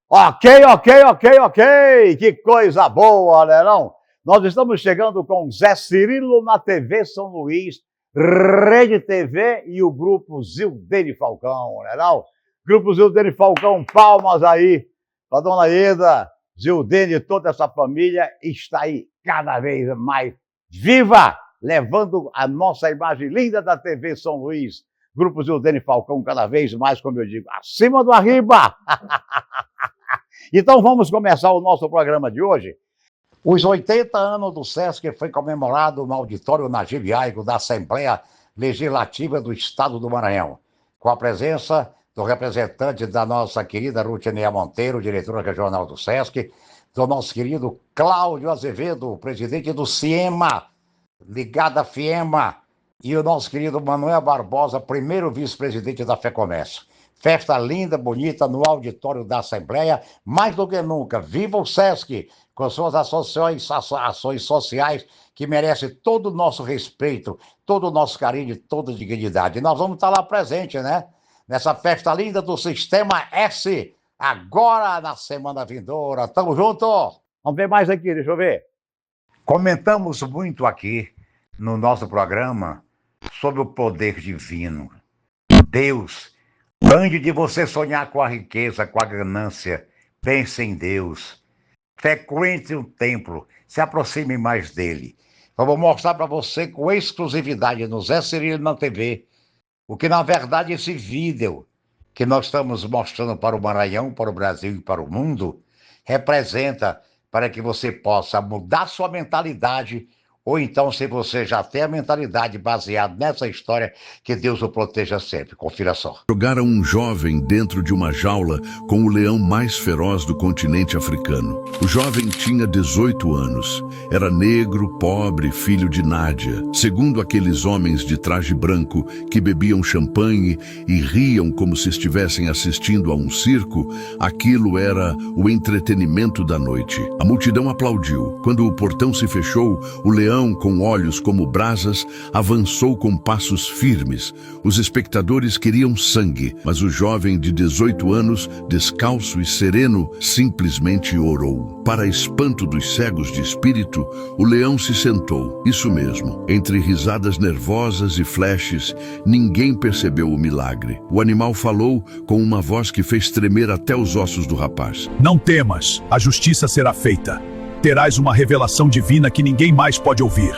Ok. Que coisa boa, né não? Nós estamos chegando com Zé Cirilo na TV São Luís, Rede TV e o Grupo Zildene Falcão, né não? Grupo Zildene Falcão, palmas aí para Dona Eda, Zildene e toda essa família está aí cada vez mais viva, levando a nossa imagem linda da TV São Luís. Grupo Zildene Falcão cada vez mais, como eu digo, acima do arriba. Então vamos começar o nosso programa de hoje. Os 80 anos do SESC foi comemorado no auditório Najib Aigo da Assembleia Legislativa do Estado do Maranhão, com a presença do representante da nossa querida Rutineia Monteiro, diretora regional do SESC, do nosso querido Cláudio Azevedo, presidente do CIEMA, ligado à FIEMA, e o nosso querido Manuel Barbosa, primeiro vice-presidente da FEComércio. Festa linda, bonita, no auditório da Assembleia, mais do que nunca. Viva o SESC, com suas ações sociais, que merecem todo o nosso respeito, todo o nosso carinho e toda a dignidade. E nós vamos estar lá presente, né? Nessa festa linda do Sistema S, agora na semana vindoura. Tamo junto! Vamos ver mais aqui, deixa eu ver. Comentamos muito aqui, no nosso programa, sobre o poder divino. Deus, antes de você sonhar com a riqueza, com a ganância, pense em Deus. Frequente um templo, se aproxime mais dele. Eu vou mostrar para você com exclusividade no Zé Cirilo na TV, o que na verdade esse vídeo que nós estamos mostrando para o Maranhão, para o Brasil e para o mundo, representa para que você possa mudar sua mentalidade, ou então, se você já tem a mentalidade baseada nessa história, que Deus o proteja sempre. Confira só. Jogaram um jovem dentro de uma jaula com o leão mais feroz do continente africano. O jovem tinha 18 anos. Era negro, pobre, filho de Nádia. Segundo aqueles homens de traje branco que bebiam champanhe e riam como se estivessem assistindo a um circo, aquilo era o entretenimento da noite. A multidão aplaudiu. Quando o portão se fechou, o leão, com olhos como brasas, avançou com passos firmes. Os espectadores queriam sangue, mas o jovem de 18 anos, descalço e sereno, simplesmente orou. Para espanto dos cegos de espírito, o leão se sentou. Isso mesmo, entre risadas nervosas e flashes, ninguém percebeu o milagre. O animal falou com uma voz que fez tremer até os ossos do rapaz. Não temas, a justiça será feita. Terás uma revelação divina que ninguém mais pode ouvir.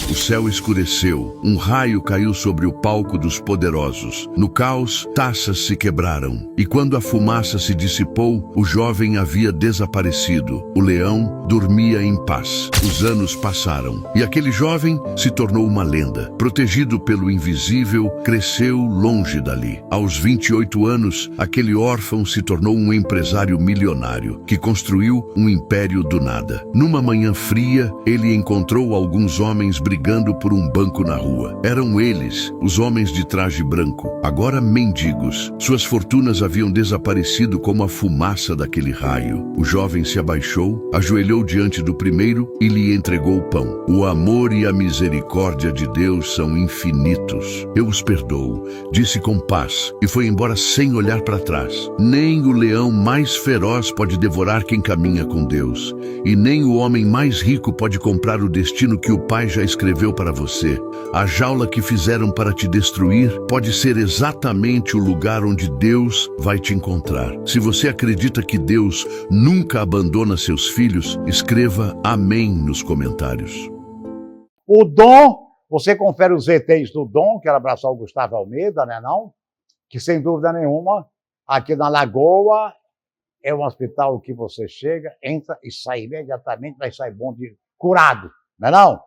O céu escureceu, um raio caiu sobre o palco dos poderosos. No caos, taças se quebraram, e quando a fumaça se dissipou, o jovem havia desaparecido. O leão dormia em paz. Os anos passaram, e aquele jovem se tornou uma lenda. Protegido pelo invisível, cresceu longe dali. Aos 28 anos, aquele órfão se tornou um empresário milionário, que construiu um império do nada. Numa manhã fria, ele encontrou alguns homens brigando por um banco na rua. Eram eles, os homens de traje branco, agora mendigos. Suas fortunas haviam desaparecido como a fumaça daquele raio. O jovem se abaixou, ajoelhou diante do primeiro e lhe entregou o pão. O amor e a misericórdia de Deus são infinitos. Eu os perdoo, disse com paz, e foi embora sem olhar para trás. Nem o leão mais feroz pode devorar quem caminha com Deus, e nem o homem mais rico pode comprar o destino que o Pai já escreveu para você. A jaula que fizeram para te destruir pode ser exatamente o lugar onde Deus vai te encontrar. Se você acredita que Deus nunca abandona seus filhos, escreva amém nos comentários. O Dom, você confere os ETs do Dom, quero abraçar o Gustavo Almeida, né não? Que sem dúvida nenhuma, aqui na Lagoa, é um hospital que você chega, entra e sai imediatamente, vai sair bom de curado, né não?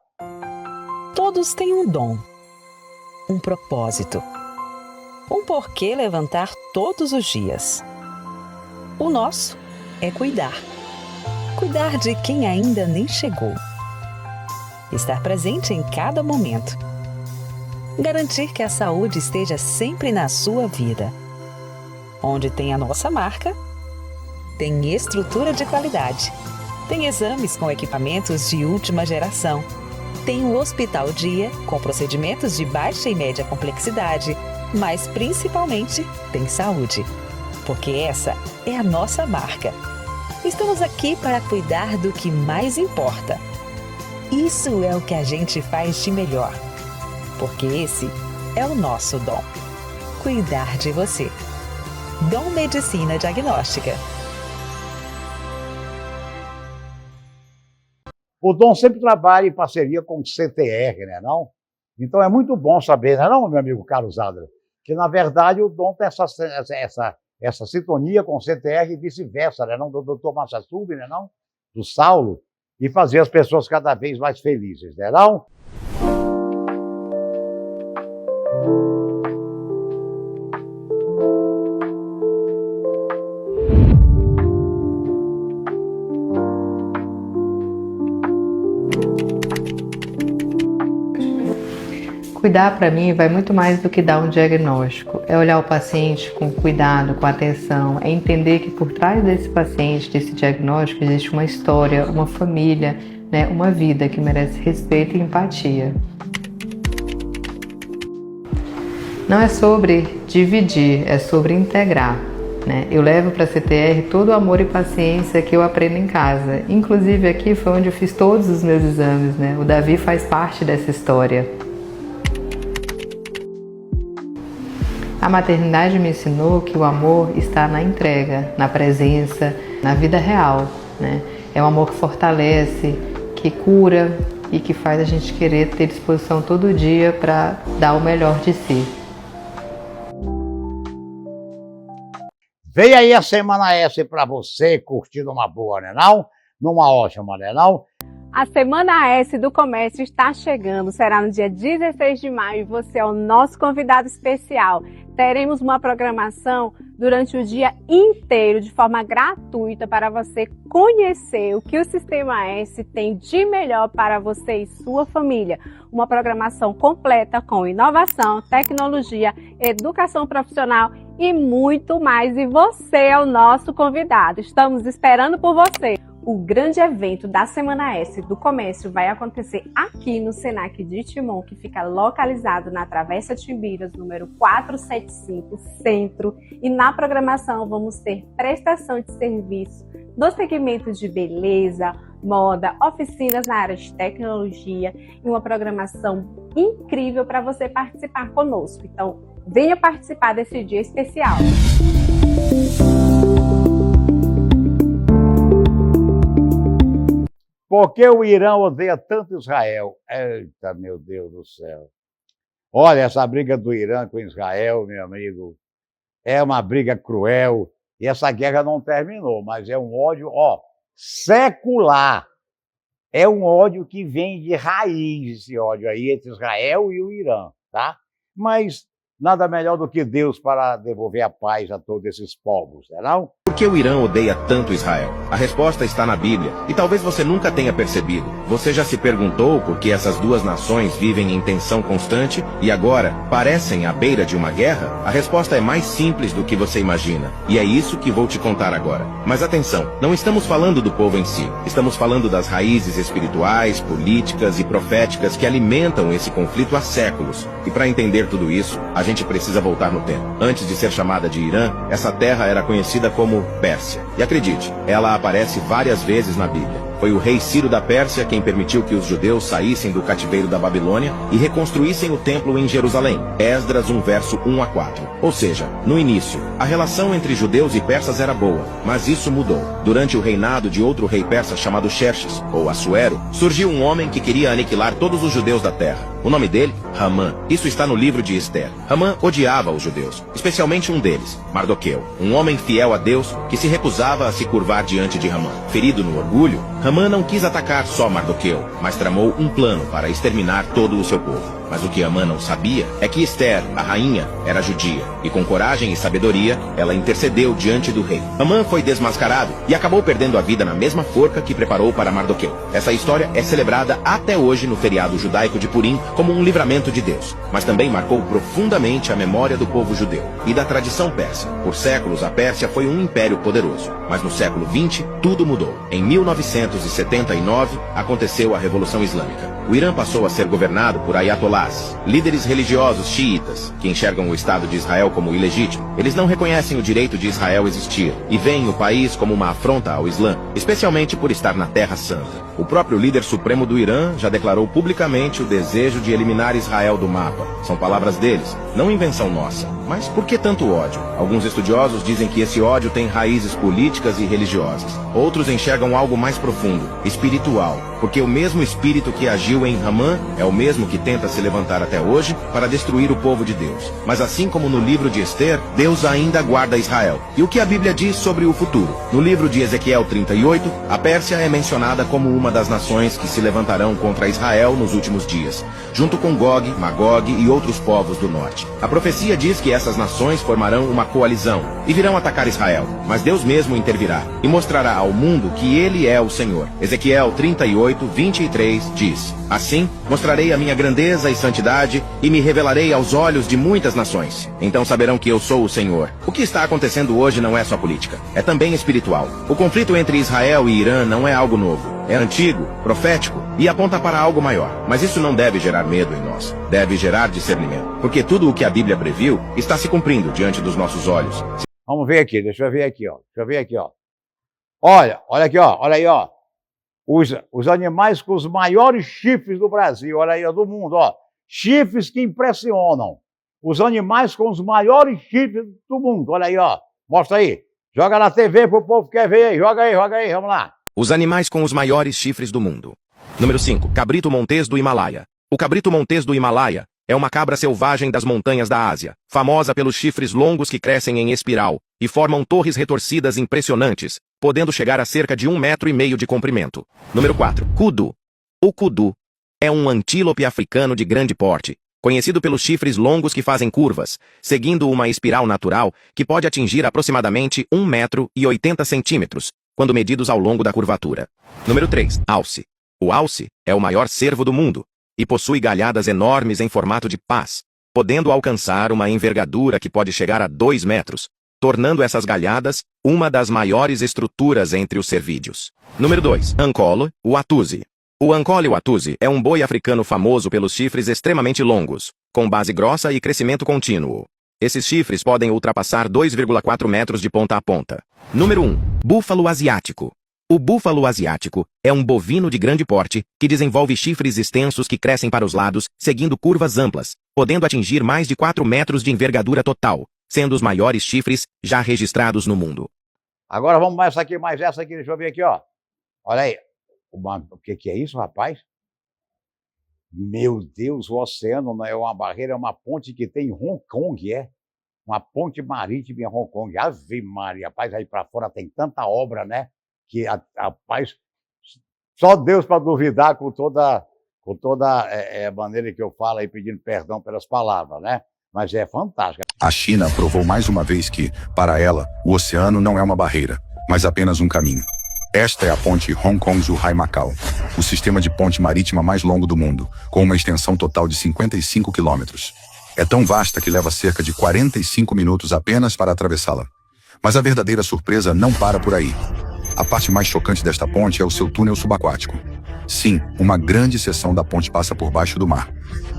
Todos têm um dom, um propósito, um porquê levantar todos os dias. O nosso é cuidar. Cuidar de quem ainda nem chegou. Estar presente em cada momento. Garantir que a saúde esteja sempre na sua vida. Onde tem a nossa marca, tem estrutura de qualidade. Tem exames com equipamentos de última geração. Tem o Hospital Dia, com procedimentos de baixa e média complexidade, mas principalmente tem saúde. porque essa é a nossa marca. Estamos aqui para cuidar do que mais importa. Isso é o que a gente faz de melhor, porque esse é o nosso dom. Cuidar de você. Dom Medicina Diagnóstica. O Dom sempre trabalha em parceria com o CTR, né, não? Então é muito bom saber, né, não, meu amigo Carlos Adler, que na verdade o Dom tem essa sintonia com o CTR e vice-versa, né, não? Do Dr. Massassub, né, não? Do Saulo, e fazer as pessoas cada vez mais felizes, né, não? Cuidar para mim vai muito mais do que dar um diagnóstico. É olhar o paciente com cuidado, com atenção, é entender que por trás desse paciente, desse diagnóstico, existe uma história, uma família, né, uma vida que merece respeito e empatia. Não é sobre dividir, é sobre integrar, né? Eu levo para a CTR todo o amor e paciência que eu aprendo em casa. Inclusive aqui foi onde eu fiz todos os meus exames, né? O Davi faz parte dessa história. A maternidade me ensinou que o amor está na entrega, na presença, na vida real, né? É um amor que fortalece, que cura e que faz a gente querer ter disposição todo dia para dar o melhor de si. Vem aí a Semana S para você, curtindo uma boa, né não? Numa ótima, né não? A Semana S do Comércio está chegando, será no dia 16 de maio e você é o nosso convidado especial. Teremos uma programação durante o dia inteiro de forma gratuita para você conhecer o que o Sistema S tem de melhor para você e sua família. Uma programação completa com inovação, tecnologia, educação profissional e muito mais. E você é o nosso convidado. Estamos esperando por você. O grande evento da Semana S do Comércio vai acontecer aqui no Senac de Timon, que fica localizado na Travessa Timbiras, número 475, Centro. E na programação vamos ter prestação de serviço dos segmentos de beleza, moda, oficinas na área de tecnologia e uma programação incrível para você participar conosco. Então, venha participar desse dia especial. Por que o Irã odeia tanto Israel? Eita, meu Deus do céu. Olha, essa briga do Irã com Israel, meu amigo, é uma briga cruel. E essa guerra não terminou, mas é um ódio, secular. É um ódio que vem de raiz, esse ódio aí, entre Israel e o Irã, tá? Mas nada melhor do que Deus para devolver a paz a todos esses povos, não é não? Por que o Irã odeia tanto Israel? A resposta está na Bíblia, e talvez você nunca tenha percebido. Você já se perguntou por que essas duas nações vivem em tensão constante e agora parecem à beira de uma guerra? A resposta é mais simples do que você imagina, e é isso que vou te contar agora. Mas atenção, não estamos falando do povo em si, estamos falando das raízes espirituais, políticas e proféticas que alimentam esse conflito há séculos. E para entender tudo isso, a gente precisa voltar no tempo. Antes de ser chamada de Irã, essa terra era conhecida como Pérsia. E acredite, ela aparece várias vezes na Bíblia. Foi o rei Ciro da Pérsia quem permitiu que os judeus saíssem do cativeiro da Babilônia e reconstruíssem o templo em Jerusalém. Esdras 1, verso 1 a 4. Ou seja, no início, a relação entre judeus e persas era boa, mas isso mudou. Durante o reinado de outro rei persa chamado Xerxes, ou Assuero, surgiu um homem que queria aniquilar todos os judeus da terra. O nome dele? Hamã. Isso está no livro de Esther. Hamã odiava os judeus, especialmente um deles, Mardoqueu, um homem fiel a Deus que se recusava a se curvar diante de Hamã. Ferido no orgulho, Hamã não quis atacar só Mardoqueu, mas tramou um plano para exterminar todo o seu povo. Mas o que Hamã não sabia é que Esther, a rainha, era judia, e com coragem e sabedoria, ela intercedeu diante do rei. Hamã foi desmascarado e acabou perdendo a vida na mesma forca que preparou para Mardoqueu. Essa história é celebrada até hoje no feriado judaico de Purim como um livramento de Deus, mas também marcou profundamente a memória do povo judeu e da tradição persa. Por séculos, a Pérsia foi um império poderoso, mas no século XX, tudo mudou. Em 1979, aconteceu a Revolução Islâmica. o Irã passou a ser governado por ayatolás, líderes religiosos xiitas, que enxergam o Estado de Israel como ilegítimo. Eles não reconhecem o direito de Israel existir e veem o país como uma afronta ao Islã, especialmente por estar na Terra Santa. O próprio líder supremo do Irã já declarou publicamente o desejo de eliminar Israel do mapa. São palavras deles, não invenção nossa. Mas por que tanto ódio? Alguns estudiosos dizem que esse ódio tem raízes políticas e religiosas. Outros enxergam algo mais profundo, espiritual, porque o mesmo espírito que agiu em Ramã é o mesmo que tenta se levantar até hoje para destruir o povo de Deus. Mas assim como no livro de Ester, Deus ainda guarda Israel. E o que a Bíblia diz sobre o futuro? No livro de Ezequiel 38, a Pérsia é mencionada como uma das nações que se levantarão contra Israel nos últimos dias, junto com Gog, Magog e outros povos do norte. A profecia diz que essas nações formarão uma coalizão e virão atacar Israel, mas Deus mesmo intervirá e mostrará ao mundo que ele é o Senhor. Ezequiel 38, 23 diz: Assim, mostrarei a minha grandeza e santidade e me revelarei aos olhos de muitas nações. Então saberão que eu sou o Senhor. O que está acontecendo hoje não é só política, é também espiritual. O conflito entre Israel e Irã não é algo novo. É antigo, profético e aponta para algo maior. Mas isso não deve gerar medo em nós. Deve gerar discernimento. Porque tudo o que a Bíblia previu está se cumprindo diante dos nossos olhos. Vamos ver aqui, deixa eu ver aqui, ó. Deixa eu ver aqui, ó. Olha aqui, ó. Olha aí, ó. Os animais com os maiores chifres do Brasil, olha aí, ó, do mundo, ó. Chifres que impressionam. Os animais com os maiores chifres do mundo, olha aí, ó. Mostra aí. Joga na TV pro povo que quer ver aí. Joga aí, vamos lá. Os animais com os maiores chifres do mundo. Número 5. Cabrito montês do Himalaia. O cabrito montês do Himalaia é uma cabra selvagem das montanhas da Ásia, famosa pelos chifres longos que crescem em espiral e formam torres retorcidas impressionantes, podendo chegar a cerca de 1,5 metro de comprimento. Número 4. Kudu. O kudu é um antílope africano de grande porte, conhecido pelos chifres longos que fazem curvas, seguindo uma espiral natural que pode atingir aproximadamente 1,80 m, quando medidos ao longo da curvatura. Número 3. Alce. O alce é o maior cervo do mundo e possui galhadas enormes em formato de pás, podendo alcançar uma envergadura que pode chegar a 2 metros, tornando essas galhadas uma das maiores estruturas entre os cervídeos. Número 2. Ancolo, o atuze. O ancolo atuze é um boi africano famoso pelos chifres extremamente longos, com base grossa e crescimento contínuo. Esses chifres podem ultrapassar 2,4 metros de ponta a ponta. Número 1. Búfalo asiático. O búfalo asiático é um bovino de grande porte que desenvolve chifres extensos que crescem para os lados, seguindo curvas amplas, podendo atingir mais de 4 metros de envergadura total, sendo os maiores chifres já registrados no mundo. Agora vamos mais essa aqui, deixa eu ver aqui, ó. Olha aí. O que é isso, rapaz? Meu Deus, o oceano não é uma barreira, é uma ponte que tem em Hong Kong, é? Uma ponte marítima em Hong Kong. Ave Maria, rapaz, aí para fora tem tanta obra, né? Que, rapaz, só Deus para duvidar com toda a maneira que eu falo aí, pedindo perdão pelas palavras, né? Mas é fantástico. A China provou mais uma vez que, para ela, o oceano não é uma barreira, mas apenas um caminho. Esta é a ponte Hong Kong-Zhuhai-Macau, o sistema de ponte marítima mais longo do mundo, com uma extensão total de 55 quilômetros. É tão vasta que leva cerca de 45 minutos apenas para atravessá-la. Mas a verdadeira surpresa não para por aí. A parte mais chocante desta ponte é o seu túnel subaquático. Sim, uma grande seção da ponte passa por baixo do mar.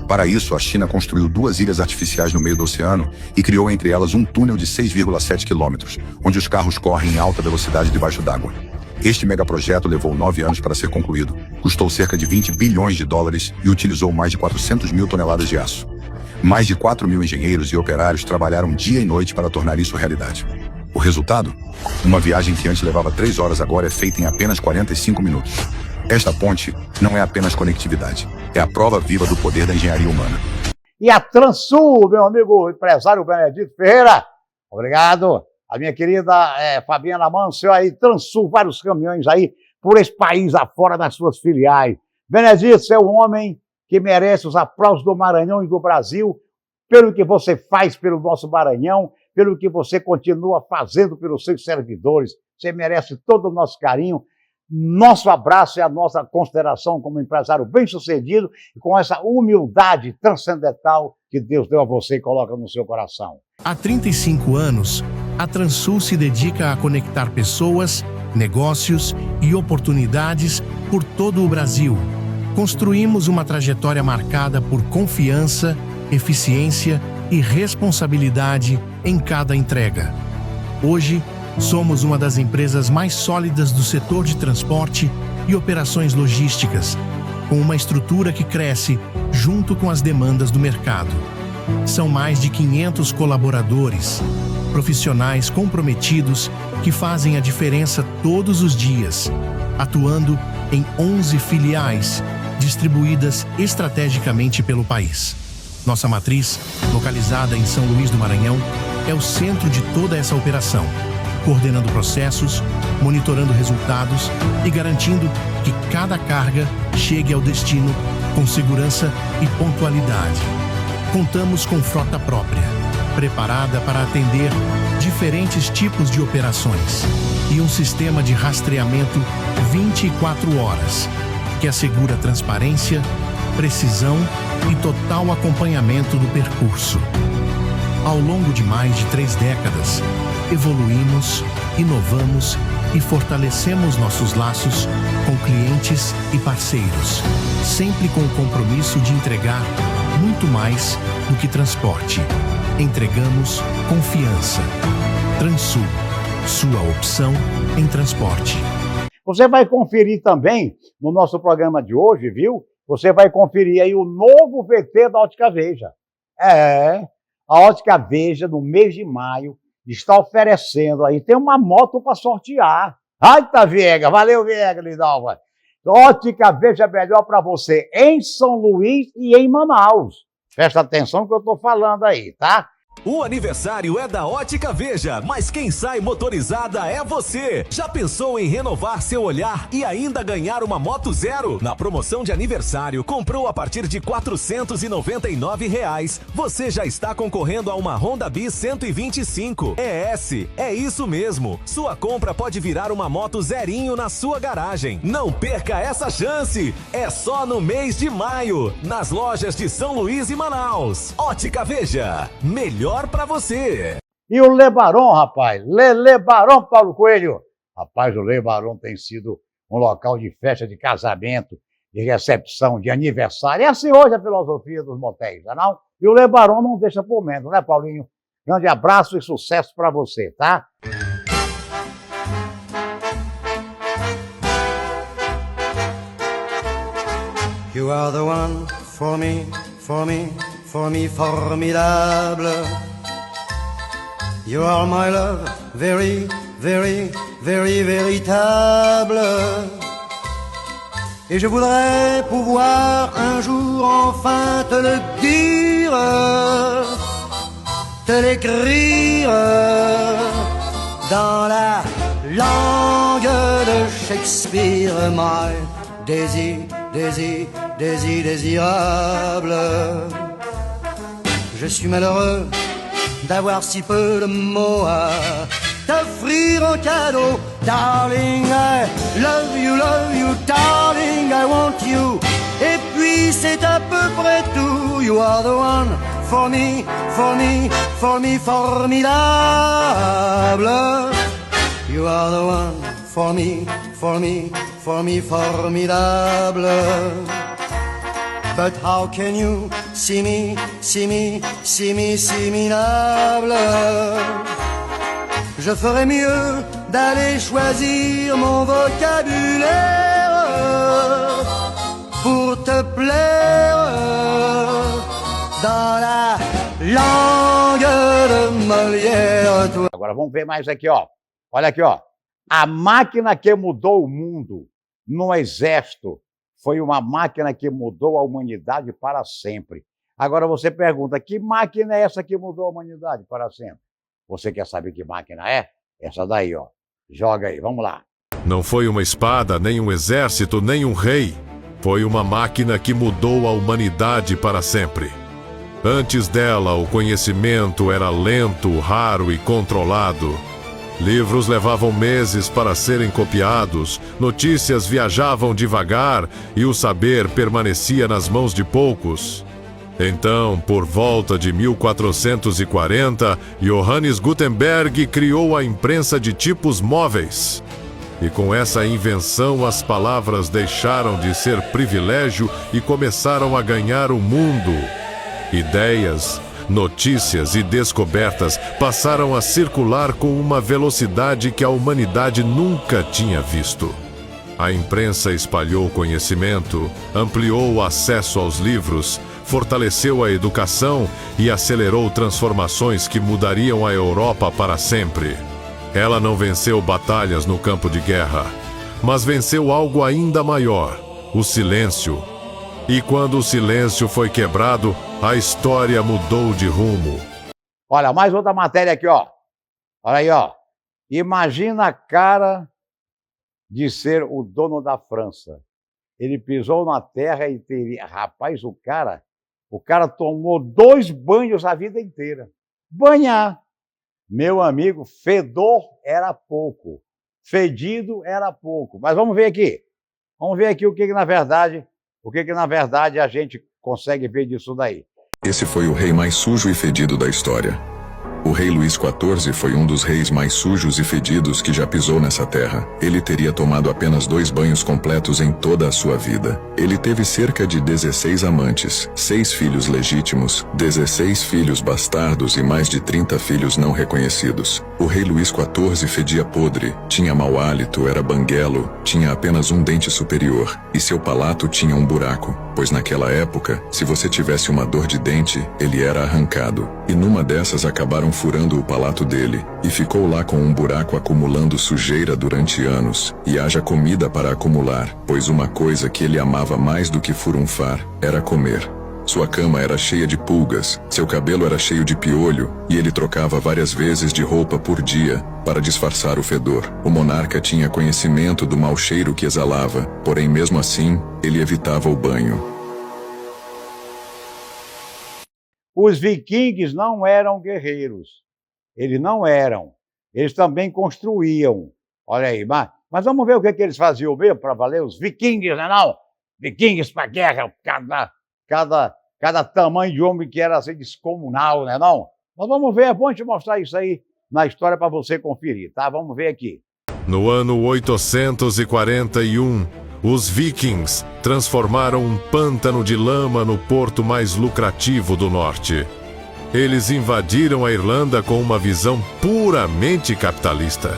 Para isso, a China construiu 2 ilhas artificiais no meio do oceano e criou entre elas um túnel de 6,7 quilômetros, onde os carros correm em alta velocidade debaixo d'água. Este megaprojeto levou 9 anos para ser concluído, custou cerca de 20 bilhões de dólares e utilizou mais de 400 mil toneladas de aço. Mais de 4 mil engenheiros e operários trabalharam dia e noite para tornar isso realidade. O resultado? Uma viagem que antes levava 3 horas agora é feita em apenas 45 minutos. Esta ponte não é apenas conectividade, é a prova viva do poder da engenharia humana. E a Transul, meu amigo empresário Benedito Ferreira, obrigado. A minha querida Fabiana Mancio aí, Transul, vários caminhões aí por esse país afora das suas filiais. Benedito, você é um homem que merece os aplausos do Maranhão e do Brasil pelo que você faz pelo nosso Maranhão, pelo que você continua fazendo pelos seus servidores. Você merece todo o nosso carinho. Nosso abraço e a nossa consideração como empresário bem-sucedido e com essa humildade transcendental que Deus deu a você e coloca no seu coração. Há 35 anos, a Transul se dedica a conectar pessoas, negócios e oportunidades por todo o Brasil, construímos uma trajetória marcada por confiança, eficiência e responsabilidade em cada entrega. Hoje, somos uma das empresas mais sólidas do setor de transporte e operações logísticas, com uma estrutura que cresce junto com as demandas do mercado. São mais de 500 colaboradores, profissionais comprometidos que fazem a diferença todos os dias, atuando em 11 filiais distribuídas estrategicamente pelo país. Nossa matriz, localizada em São Luís do Maranhão, é o centro de toda essa operação, coordenando processos, monitorando resultados e garantindo que cada carga chegue ao destino com segurança e pontualidade. Contamos com frota própria, preparada para atender diferentes tipos de operações e um sistema de rastreamento 24 horas, que assegura transparência, precisão e total acompanhamento do percurso. Ao longo de mais de 3 décadas, evoluímos, inovamos e fortalecemos nossos laços com clientes e parceiros, sempre com o compromisso de entregar muito mais do que transporte. Entregamos confiança. Transul, sua opção em transporte. Você vai conferir também no nosso programa de hoje, viu? Você vai conferir aí o novo VT da Ótica Veja. A Ótica Veja, no mês de maio, está oferecendo aí, tem uma moto para sortear. Ai, tá, Viega, valeu, Viega, Lindalva. Ótica Veja melhor para você em São Luís e em Manaus. Presta atenção no que eu estou falando aí, tá? O aniversário é da Ótica Veja, mas quem sai motorizada é você. Já pensou em renovar seu olhar e ainda ganhar uma moto zero? Na promoção de aniversário, comprou a partir de R$ 499, você já está concorrendo a uma Honda Bis 125 ES. É isso mesmo, sua compra pode virar uma moto zerinho na sua garagem. Não perca essa chance, é só no mês de maio, nas lojas de São Luís e Manaus. Ótica Veja, melhor pra você. E o Lebaron, rapaz, Lebaron, Paulo Coelho. Rapaz, o Lebaron tem sido um local de festa de casamento, de recepção, de aniversário. É assim hoje a filosofia dos motéis, não é não? E o Lebaron não deixa por menos, né, Paulinho? Grande abraço e sucesso pra você, tá? You are the one for me, for me, for me, formidable. You are my love, very, very, very véritable. Et je voudrais pouvoir un jour enfin te le dire, te l'écrire dans la langue de Shakespeare, my Daisy, Daisy, Daisy, désirable. Je suis malheureux d'avoir si peu de mots à t'offrir en cadeau. Darling, I love you, darling, I want you. Et puis c'est à peu près tout. You are the one for me, for me, for me, formidable. You are the one for me, for me, for me, formidable. But how can you see me, see me, see me, see me minable? Je ferais mieux d'aller choisir mon vocabulaire pour te plaire dans la langue de Molière. Agora vamos ver mais aqui, ó. Olha aqui, ó. A máquina que mudou o mundo no exército foi uma máquina que mudou a humanidade para sempre. Agora você pergunta, que máquina é essa que mudou a humanidade para sempre? Você quer saber que máquina é? Essa daí, ó. Joga aí, vamos lá. Não foi uma espada, nem um exército, nem um rei. Foi uma máquina que mudou a humanidade para sempre. Antes dela, o conhecimento era lento, raro e controlado. Livros levavam meses para serem copiados, notícias viajavam devagar e o saber permanecia nas mãos de poucos. Então, por volta de 1440, Johannes Gutenberg criou a imprensa de tipos móveis. E com essa invenção, as palavras deixaram de ser privilégio e começaram a ganhar o mundo. Ideias, notícias e descobertas passaram a circular com uma velocidade que a humanidade nunca tinha visto. A imprensa espalhou conhecimento, ampliou o acesso aos livros, fortaleceu a educação e acelerou transformações que mudariam a Europa para sempre. Ela não venceu batalhas no campo de guerra, mas venceu algo ainda maior: o silêncio. E quando o silêncio foi quebrado, a história mudou de rumo. Olha, mais outra matéria aqui, ó. Olha aí, ó. Imagina a cara de ser o dono da França. Ele pisou na terra e teria... Rapaz, o cara tomou 2 banhos a vida inteira. Banhar. Meu amigo, fedor era pouco. Fedido era pouco. Mas vamos ver aqui. Vamos ver aqui o que na verdade a gente consegue ver disso daí. Esse foi o rei mais sujo e fedido da história. O rei Luís XIV foi um dos reis mais sujos e fedidos que já pisou nessa terra. Ele teria tomado apenas 2 banhos completos em toda a sua vida. Ele teve cerca de 16 amantes, 6 filhos legítimos, 16 filhos bastardos e mais de 30 filhos não reconhecidos. O rei Luís XIV fedia podre, tinha mau hálito, era banguelo, tinha apenas um dente superior e seu palato tinha um buraco, pois naquela época, se você tivesse uma dor de dente, ele era arrancado. E numa dessas acabaram furando o palato dele, e ficou lá com um buraco acumulando sujeira durante anos, e haja comida para acumular, pois uma coisa que ele amava mais do que furunfar era comer. Sua cama era cheia de pulgas, seu cabelo era cheio de piolho, e ele trocava várias vezes de roupa por dia, para disfarçar o fedor. O monarca tinha conhecimento do mau cheiro que exalava, porém mesmo assim, ele evitava o banho. Os vikings não eram guerreiros. Eles não eram. Eles também construíam. Olha aí, mas vamos ver o que eles faziam mesmo para valer. Os vikings, né não? Vikings para guerra, cada tamanho de homem que era assim descomunal, né não? Mas vamos ver, é bom te mostrar isso aí na história para você conferir, tá? Vamos ver aqui. No ano 841, os vikings transformaram um pântano de lama no porto mais lucrativo do norte. Eles invadiram a Irlanda com uma visão puramente capitalista.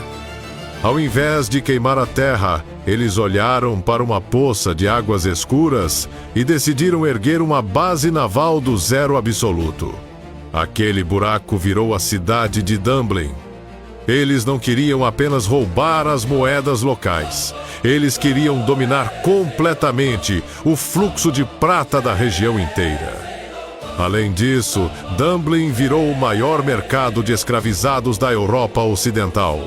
Ao invés de queimar a terra, eles olharam para uma poça de águas escuras e decidiram erguer uma base naval do zero absoluto. Aquele buraco virou a cidade de Dublin. Eles não queriam apenas roubar as moedas locais. Eles queriam dominar completamente o fluxo de prata da região inteira. Além disso, Dublin virou o maior mercado de escravizados da Europa Ocidental.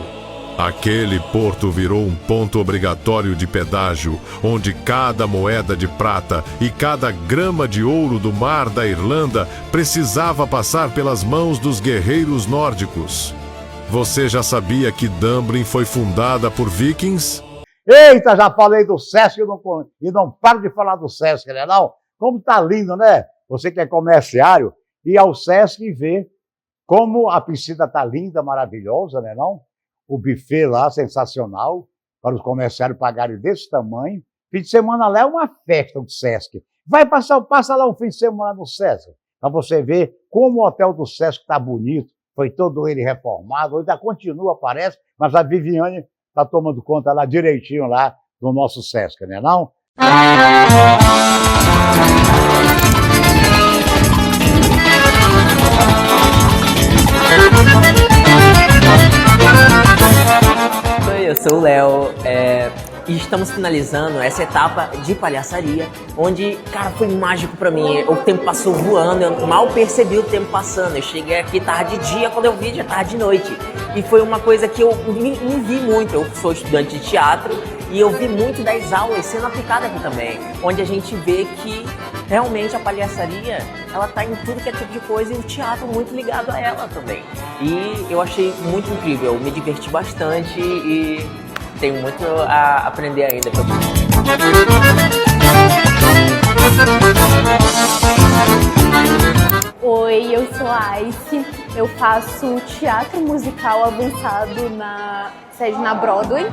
Aquele porto virou um ponto obrigatório de pedágio, onde cada moeda de prata e cada grama de ouro do mar da Irlanda precisava passar pelas mãos dos guerreiros nórdicos. Você já sabia que Dublin foi fundada por vikings? Eita, já falei do Sesc e não paro de falar do Sesc, né não? Como tá lindo, né? Você que é comerciário, ir ao Sesc e ver como a piscina tá linda, maravilhosa, né não? O buffet lá, sensacional, para os comerciários pagarem desse tamanho. Fim de semana lá é uma festa do Sesc. Passa lá um fim de semana no Sesc, para você ver como o hotel do Sesc está bonito, foi todo ele reformado, ainda continua, parece, mas a Viviane está tomando conta lá direitinho lá do nosso Sesc, né não? Eu sou o Léo e estamos finalizando essa etapa de palhaçaria, onde, cara, foi mágico pra mim. O tempo passou voando, eu mal percebi o tempo passando. Eu cheguei aqui tarde de dia, quando eu vi já tarde de noite. E foi uma coisa que eu me vi muito. Eu sou estudante de teatro e eu vi muito das aulas sendo aplicadas aqui também, onde a gente vê que realmente a palhaçaria, ela tá em tudo que é tipo de coisa e o teatro muito ligado a ela também. E eu achei muito incrível, eu me diverti bastante e tenho muito a aprender ainda. Oi, eu sou a Ice, eu faço teatro musical avançado na sede na Broadway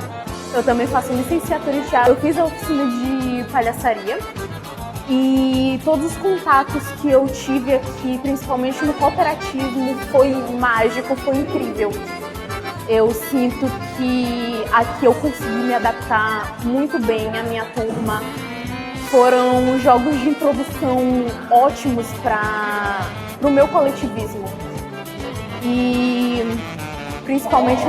Eu também faço licenciatura em teatro. Eu fiz a oficina de palhaçaria e todos os contatos que eu tive aqui, principalmente no cooperativismo, foi mágico, foi incrível. Eu sinto que aqui eu consegui me adaptar muito bem à minha turma. Foram jogos de introdução ótimos para o meu coletivismo. E principalmente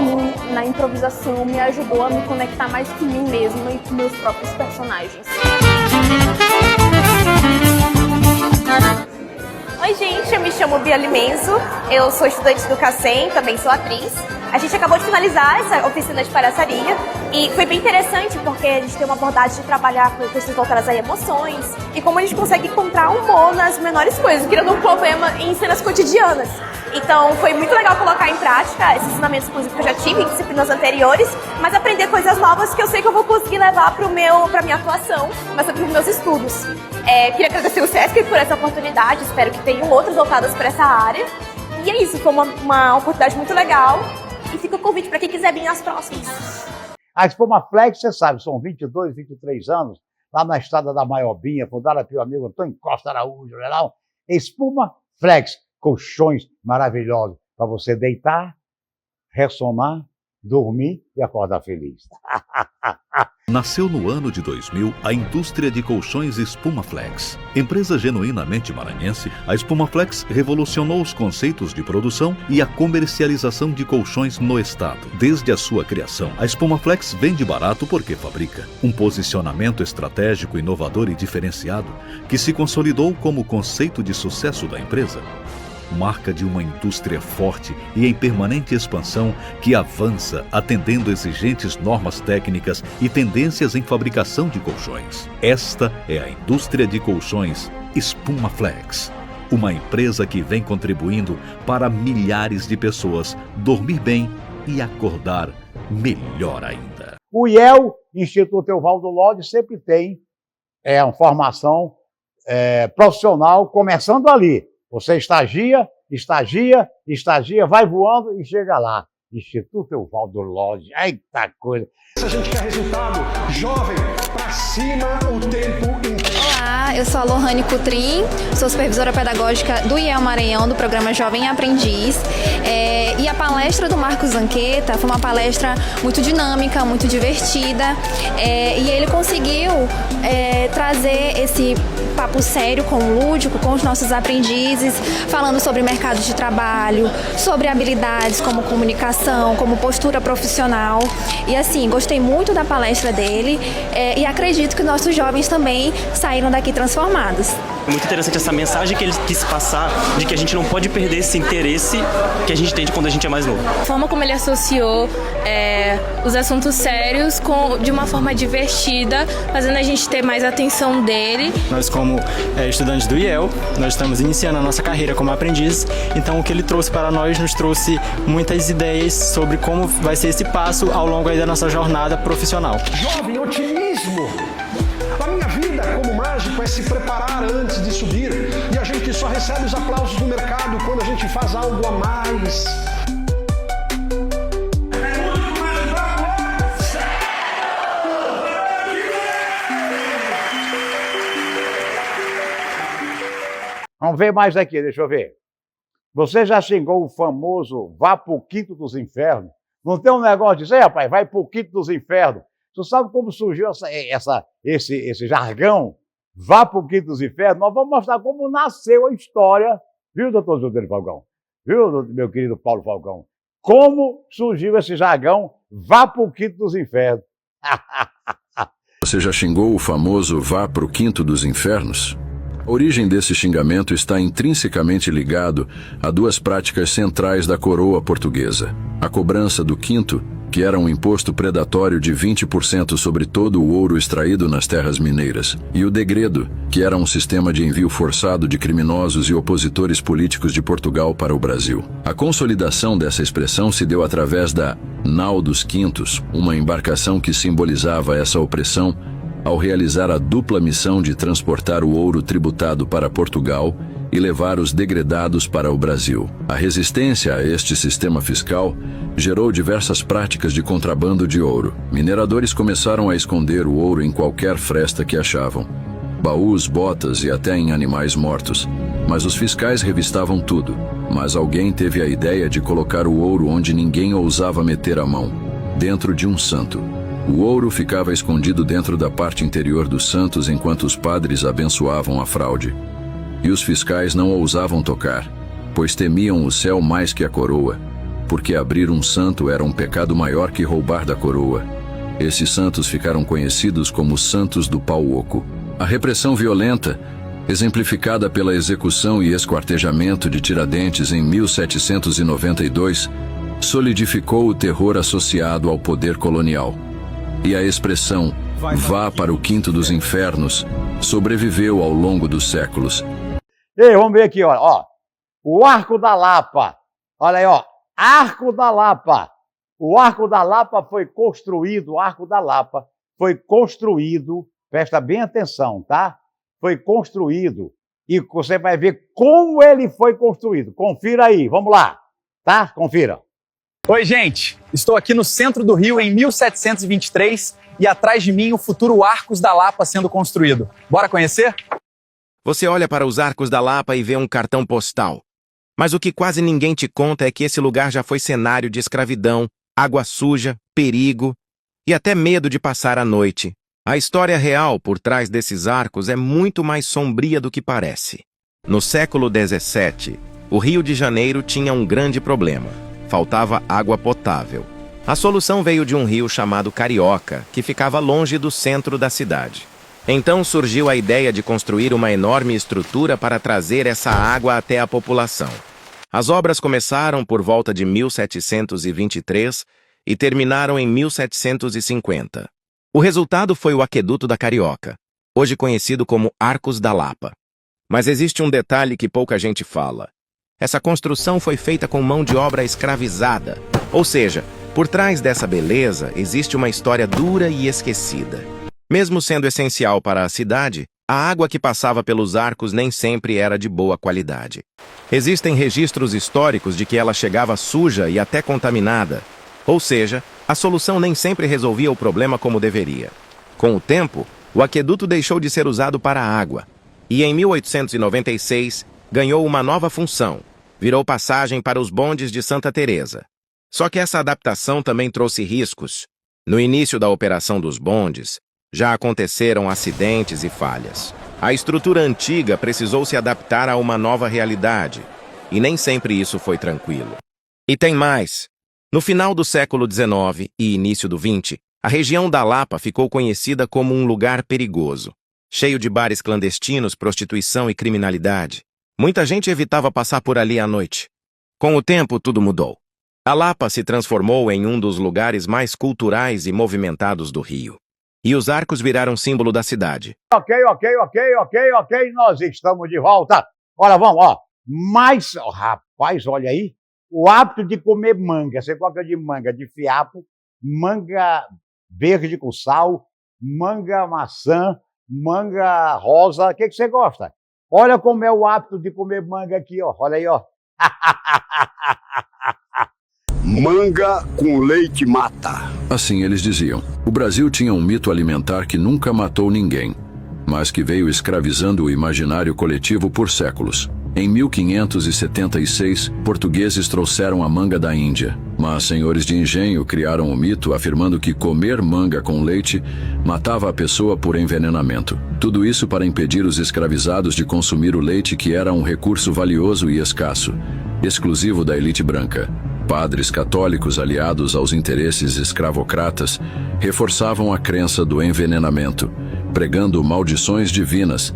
na improvisação me ajudou a me conectar mais com mim mesma e com meus próprios personagens. Oi gente, eu me chamo Bia Limenzo, eu sou estudante do CACEM, também sou atriz. A gente acabou de finalizar essa oficina de palhaçaria e foi bem interessante porque a gente tem uma abordagem de trabalhar com questões voltadas a emoções e como a gente consegue encontrar humor nas menores coisas, criando um problema em cenas cotidianas. Então foi muito legal colocar em prática esses ensinamentos que eu já tive em disciplinas anteriores, mas aprender coisas novas que eu sei que eu vou conseguir levar para minha atuação, mas também para os meus estudos. Queria agradecer o SESC por essa oportunidade, espero que tenham outras voltadas para essa área. E é isso, foi uma oportunidade muito legal e fica o convite para quem quiser vir nas próximas. A Espuma Flex, você sabe, são 22, 23 anos, lá na estrada da Maiobinha, fundada pelo amigo Antônio Costa Araújo, geral. Espuma Flex, colchões maravilhosos para você deitar, ressonar, dormir e acordar feliz. Nasceu no ano de 2000 a indústria de colchões Espumaflex. Empresa genuinamente maranhense, a Espumaflex revolucionou os conceitos de produção e a comercialização de colchões no estado. Desde a sua criação, a Espumaflex vende barato porque fabrica. Um posicionamento estratégico, inovador e diferenciado que se consolidou como conceito de sucesso da empresa. Marca de uma indústria forte e em permanente expansão que avança atendendo exigentes normas técnicas e tendências em fabricação de colchões. Esta é a indústria de colchões Espumaflex, uma empresa que vem contribuindo para milhares de pessoas dormir bem e acordar melhor ainda. O IEL, Instituto Evaldo Lodge, sempre tem uma formação profissional começando ali. Você estagia, vai voando e chega lá. Instituto Evaldo Lodge, eita coisa. Se a gente quer resultado, jovem, pra cima o tempo inteiro. Olá, eu sou a Lohane Coutrin, sou supervisora pedagógica do IEL Maranhão, do programa Jovem Aprendiz. E a palestra do Marcos Zanqueta foi uma palestra muito dinâmica, muito divertida. E ele conseguiu trazer esse papo sério com o lúdico, com os nossos aprendizes, falando sobre mercado de trabalho, sobre habilidades como comunicação, como postura profissional. E assim, gostei muito da palestra dele e acredito que nossos jovens também saíram daqui transformados. É muito interessante essa mensagem que ele quis passar de que a gente não pode perder esse interesse que a gente tem de quando a gente é mais novo. A forma como ele associou os assuntos sérios de uma forma divertida, fazendo a gente ter mais atenção dele. Nós, como estudantes do IEL, nós estamos iniciando a nossa carreira como aprendiz, então o que ele trouxe para nós nos trouxe muitas ideias sobre como vai ser esse passo ao longo aí da nossa jornada profissional. Jovem, otimismo! A minha vida como mágico é se preparar antes de subir e a gente só recebe os aplausos do mercado quando a gente faz algo a mais. Vamos ver mais aqui, deixa eu ver. Você já xingou o famoso vá pro quinto dos infernos? Não tem um negócio de dizer, rapaz, vai pro quinto dos infernos. Tu sabe como surgiu esse jargão? Vá pro quinto dos infernos. Nós vamos mostrar como nasceu a história, viu, doutor Júlio Falcão? Viu, meu querido Paulo Falcão? Como surgiu esse jargão, vá pro quinto dos infernos. Você já xingou o famoso vá pro quinto dos infernos? A origem desse xingamento está intrinsecamente ligado a duas práticas centrais da coroa portuguesa. A cobrança do quinto, que era um imposto predatório de 20% sobre todo o ouro extraído nas terras mineiras, e o degredo, que era um sistema de envio forçado de criminosos e opositores políticos de Portugal para o Brasil. A consolidação dessa expressão se deu através da Nau dos Quintos, uma embarcação que simbolizava essa opressão, ao realizar a dupla missão de transportar o ouro tributado para Portugal e levar os degredados para o Brasil. A resistência a este sistema fiscal gerou diversas práticas de contrabando de ouro. Mineradores começaram a esconder o ouro em qualquer fresta que achavam. Baús, botas e até em animais mortos. Mas os fiscais revistavam tudo. Mas alguém teve a ideia de colocar o ouro onde ninguém ousava meter a mão, dentro de um santo. O ouro ficava escondido dentro da parte interior dos santos enquanto os padres abençoavam a fraude. E os fiscais não ousavam tocar, pois temiam o céu mais que a coroa, porque abrir um santo era um pecado maior que roubar da coroa. Esses santos ficaram conhecidos como Santos do Pau Oco. A repressão violenta, exemplificada pela execução e esquartejamento de Tiradentes em 1792, solidificou o terror associado ao poder colonial. E a expressão "vá para o quinto dos infernos" sobreviveu ao longo dos séculos. Ei, vamos ver aqui, ó. O Arco da Lapa. Olha aí, ó. Arco da Lapa. O Arco da Lapa foi construído, presta bem atenção, tá? Foi construído. E você vai ver como ele foi construído. Confira aí, vamos lá. Tá? Confira. Oi, gente! Estou aqui no centro do Rio em 1723 e atrás de mim o futuro Arcos da Lapa sendo construído. Bora conhecer? Você olha para os Arcos da Lapa e vê um cartão postal. Mas o que quase ninguém te conta é que esse lugar já foi cenário de escravidão, água suja, perigo e até medo de passar a noite. A história real por trás desses arcos é muito mais sombria do que parece. No século XVII, o Rio de Janeiro tinha um grande problema. Faltava água potável. A solução veio de um rio chamado Carioca, que ficava longe do centro da cidade. Então surgiu a ideia de construir uma enorme estrutura para trazer essa água até a população. As obras começaram por volta de 1723 e terminaram em 1750. O resultado foi o Aqueduto da Carioca, hoje conhecido como Arcos da Lapa. Mas existe um detalhe que pouca gente fala. Essa construção foi feita com mão de obra escravizada, ou seja, por trás dessa beleza existe uma história dura e esquecida. Mesmo sendo essencial para a cidade, a água que passava pelos arcos nem sempre era de boa qualidade. Existem registros históricos de que ela chegava suja e até contaminada, ou seja, a solução nem sempre resolvia o problema como deveria. Com o tempo, o aqueduto deixou de ser usado para a água, e em 1896 ganhou uma nova função. Virou passagem para os bondes de Santa Teresa. Só que essa adaptação também trouxe riscos. No início da operação dos bondes, já aconteceram acidentes e falhas. A estrutura antiga precisou se adaptar a uma nova realidade, e nem sempre isso foi tranquilo. E tem mais. No final do século XIX e início do XX, a região da Lapa ficou conhecida como um lugar perigoso, cheio de bares clandestinos, prostituição e criminalidade. Muita gente evitava passar por ali à noite. Com o tempo, tudo mudou. A Lapa se transformou em um dos lugares mais culturais e movimentados do Rio. E os arcos viraram símbolo da cidade. Ok. Nós estamos de volta. Olha, vamos, ó. Mas, rapaz, olha aí. O hábito de comer manga. Você gosta de manga de fiapo, manga verde com sal, manga maçã, manga rosa. O que você gosta? Olha como é o hábito de comer manga aqui, ó. Olha aí, ó. Manga com leite mata. Assim eles diziam. O Brasil tinha um mito alimentar que nunca matou ninguém, mas que veio escravizando o imaginário coletivo por séculos. Em 1576, portugueses trouxeram a manga da Índia, mas senhores de engenho criaram o mito afirmando que comer manga com leite matava a pessoa por envenenamento. Tudo isso para impedir os escravizados de consumir o leite, que era um recurso valioso e escasso, exclusivo da elite branca. Padres católicos aliados aos interesses escravocratas reforçavam a crença do envenenamento, pregando maldições divinas.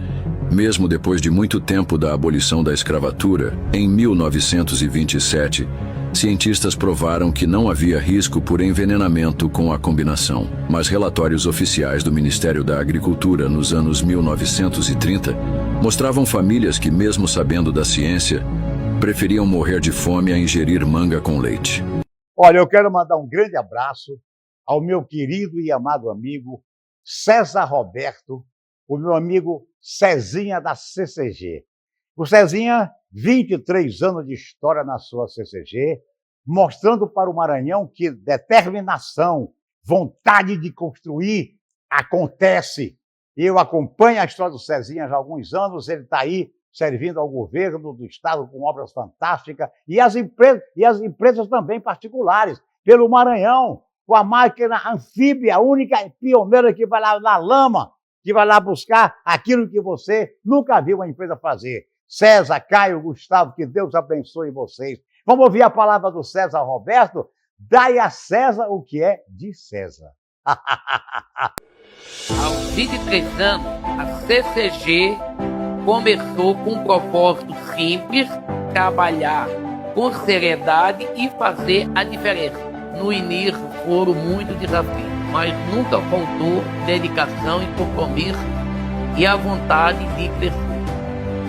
Mesmo depois de muito tempo da abolição da escravatura, em 1927, cientistas provaram que não havia risco por envenenamento com a combinação. Mas relatórios oficiais do Ministério da Agricultura nos anos 1930 mostravam famílias que, mesmo sabendo da ciência, preferiam morrer de fome a ingerir manga com leite. Olha, eu quero mandar um grande abraço ao meu querido e amado amigo César Roberto, o meu amigo Cezinha da CCG. O Cezinha, 23 anos de história na sua CCG, mostrando para o Maranhão que determinação, vontade de construir acontece. Eu acompanho a história do Cezinha já há alguns anos, ele está aí servindo ao governo do estado com obras fantásticas e as empresas também particulares, pelo Maranhão, com a máquina anfíbia, a única pioneira que vai lá na lama, que vai lá buscar aquilo que você nunca viu uma empresa fazer. César, Caio, Gustavo, que Deus abençoe vocês. Vamos ouvir a palavra do César Roberto? Dai a César o que é de César. Aos 23 anos, a CCG começou com um propósito simples, trabalhar com seriedade e fazer a diferença. No início foram muitos desafios, mas nunca faltou dedicação e compromisso e a vontade de crescer.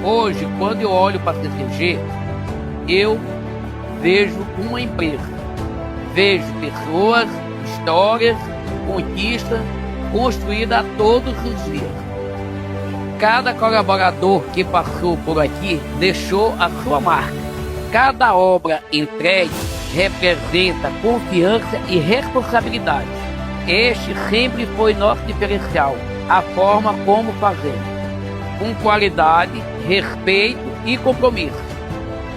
Hoje, quando eu olho para a CCG, eu vejo uma empresa, vejo pessoas, histórias, conquistas construídas todos os dias. Cada colaborador que passou por aqui deixou a sua marca. Cada obra entregue representa confiança e responsabilidade. Este sempre foi nosso diferencial, a forma como fazemos, com qualidade, respeito e compromisso.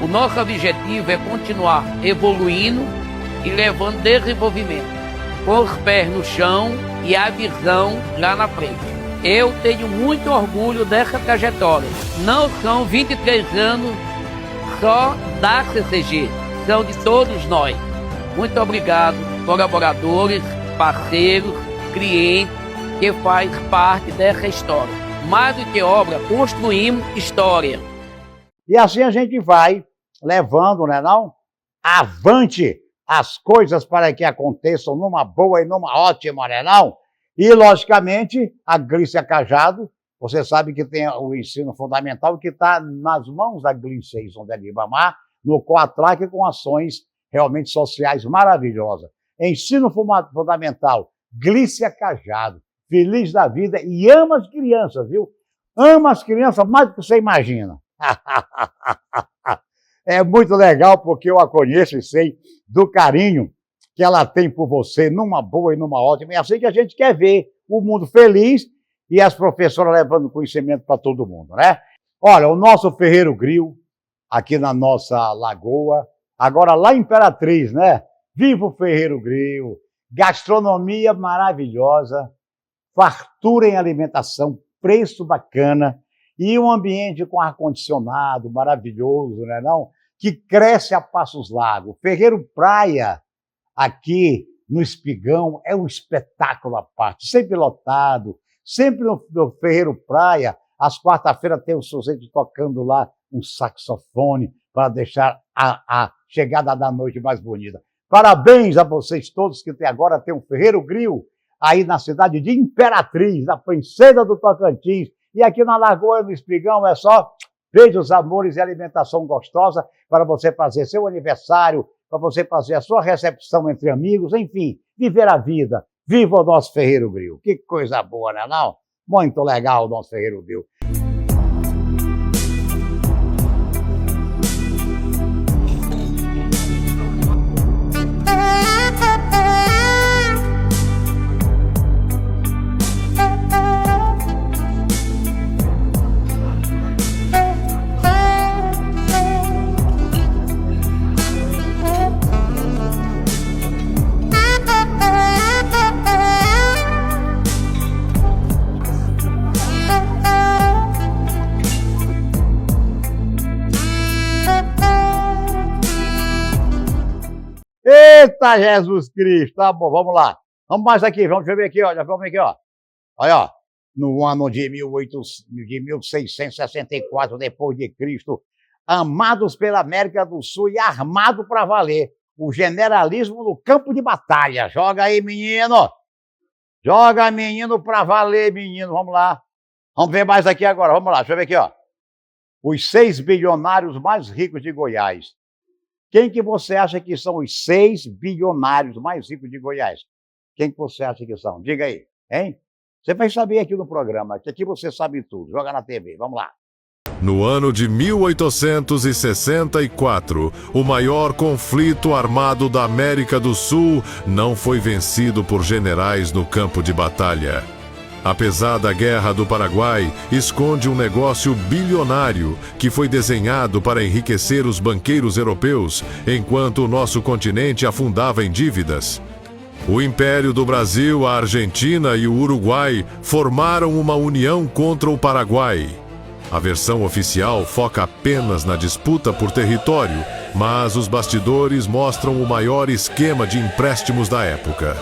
O nosso objetivo é continuar evoluindo e levando desenvolvimento, com os pés no chão e a visão lá na frente. Eu tenho muito orgulho dessa trajetória. Não são 23 anos só da CCG, são de todos nós. Muito obrigado, colaboradores, parceiros, clientes, que faz parte dessa história. Mais do que obra, construímos história. E assim a gente vai levando, né, não? Avante as coisas para que aconteçam numa boa e numa ótima, né, não? E, logicamente, a Glícia Cajado, você sabe que tem o ensino fundamental que está nas mãos da Glícia Isonde Ribamar, no Coatrac, com ações realmente sociais maravilhosas. Ensino fundamental, Glícia Cajado, feliz da vida e ama as crianças, viu? Ama as crianças mais do que você imagina. É muito legal porque eu a conheço e sei do carinho que ela tem por você, numa boa e numa ótima. E assim que a gente quer ver o mundo feliz e as professoras levando conhecimento para todo mundo, né? Olha, o nosso Ferreiro Grill, aqui na nossa lagoa, agora lá em Imperatriz, né? Viva o Ferreiro Grill, gastronomia maravilhosa, fartura em alimentação, preço bacana e um ambiente com ar-condicionado maravilhoso, né, não? Que cresce a passos largos. Ferreiro Praia, aqui no Espigão, é um espetáculo à parte, sempre lotado, sempre no Ferreiro Praia, às quarta-feiras tem o sujeito tocando lá um saxofone para deixar a chegada da noite mais bonita. Parabéns a vocês todos que agora tem um Ferreiro Grill aí na cidade de Imperatriz, na princesa do Tocantins. E aqui na Lagoa, no Espigão, é só beijos, amores e alimentação gostosa para você fazer seu aniversário, para você fazer a sua recepção entre amigos, enfim, viver a vida. Viva o nosso Ferreiro Grill. Que coisa boa, né, não? Muito legal o nosso Ferreiro Grill. Eita, Jesus Cristo! Tá bom, vamos lá. Vamos mais aqui, vamos ver aqui, olha, vamos aqui, ó. Olha, ó. No ano de 1664 depois de Cristo, amados pela América do Sul e armado para valer, o generalismo no campo de batalha. Joga aí, menino! Joga, menino, para valer, menino. Vamos lá. Vamos ver mais aqui agora, vamos lá, deixa eu ver aqui, ó. Os 6 bilionários mais ricos de Goiás. Quem que você acha que são os 6 bilionários mais ricos de Goiás? Quem que você acha que são? Diga aí, hein? Você vai saber aqui no programa, que aqui você sabe tudo. Joga na TV, vamos lá. No ano de 1864, o maior conflito armado da América do Sul não foi vencido por generais no campo de batalha. A pesada Guerra do Paraguai esconde um negócio bilionário que foi desenhado para enriquecer os banqueiros europeus, enquanto o nosso continente afundava em dívidas. O Império do Brasil, a Argentina e o Uruguai formaram uma união contra o Paraguai. A versão oficial foca apenas na disputa por território, mas os bastidores mostram o maior esquema de empréstimos da época.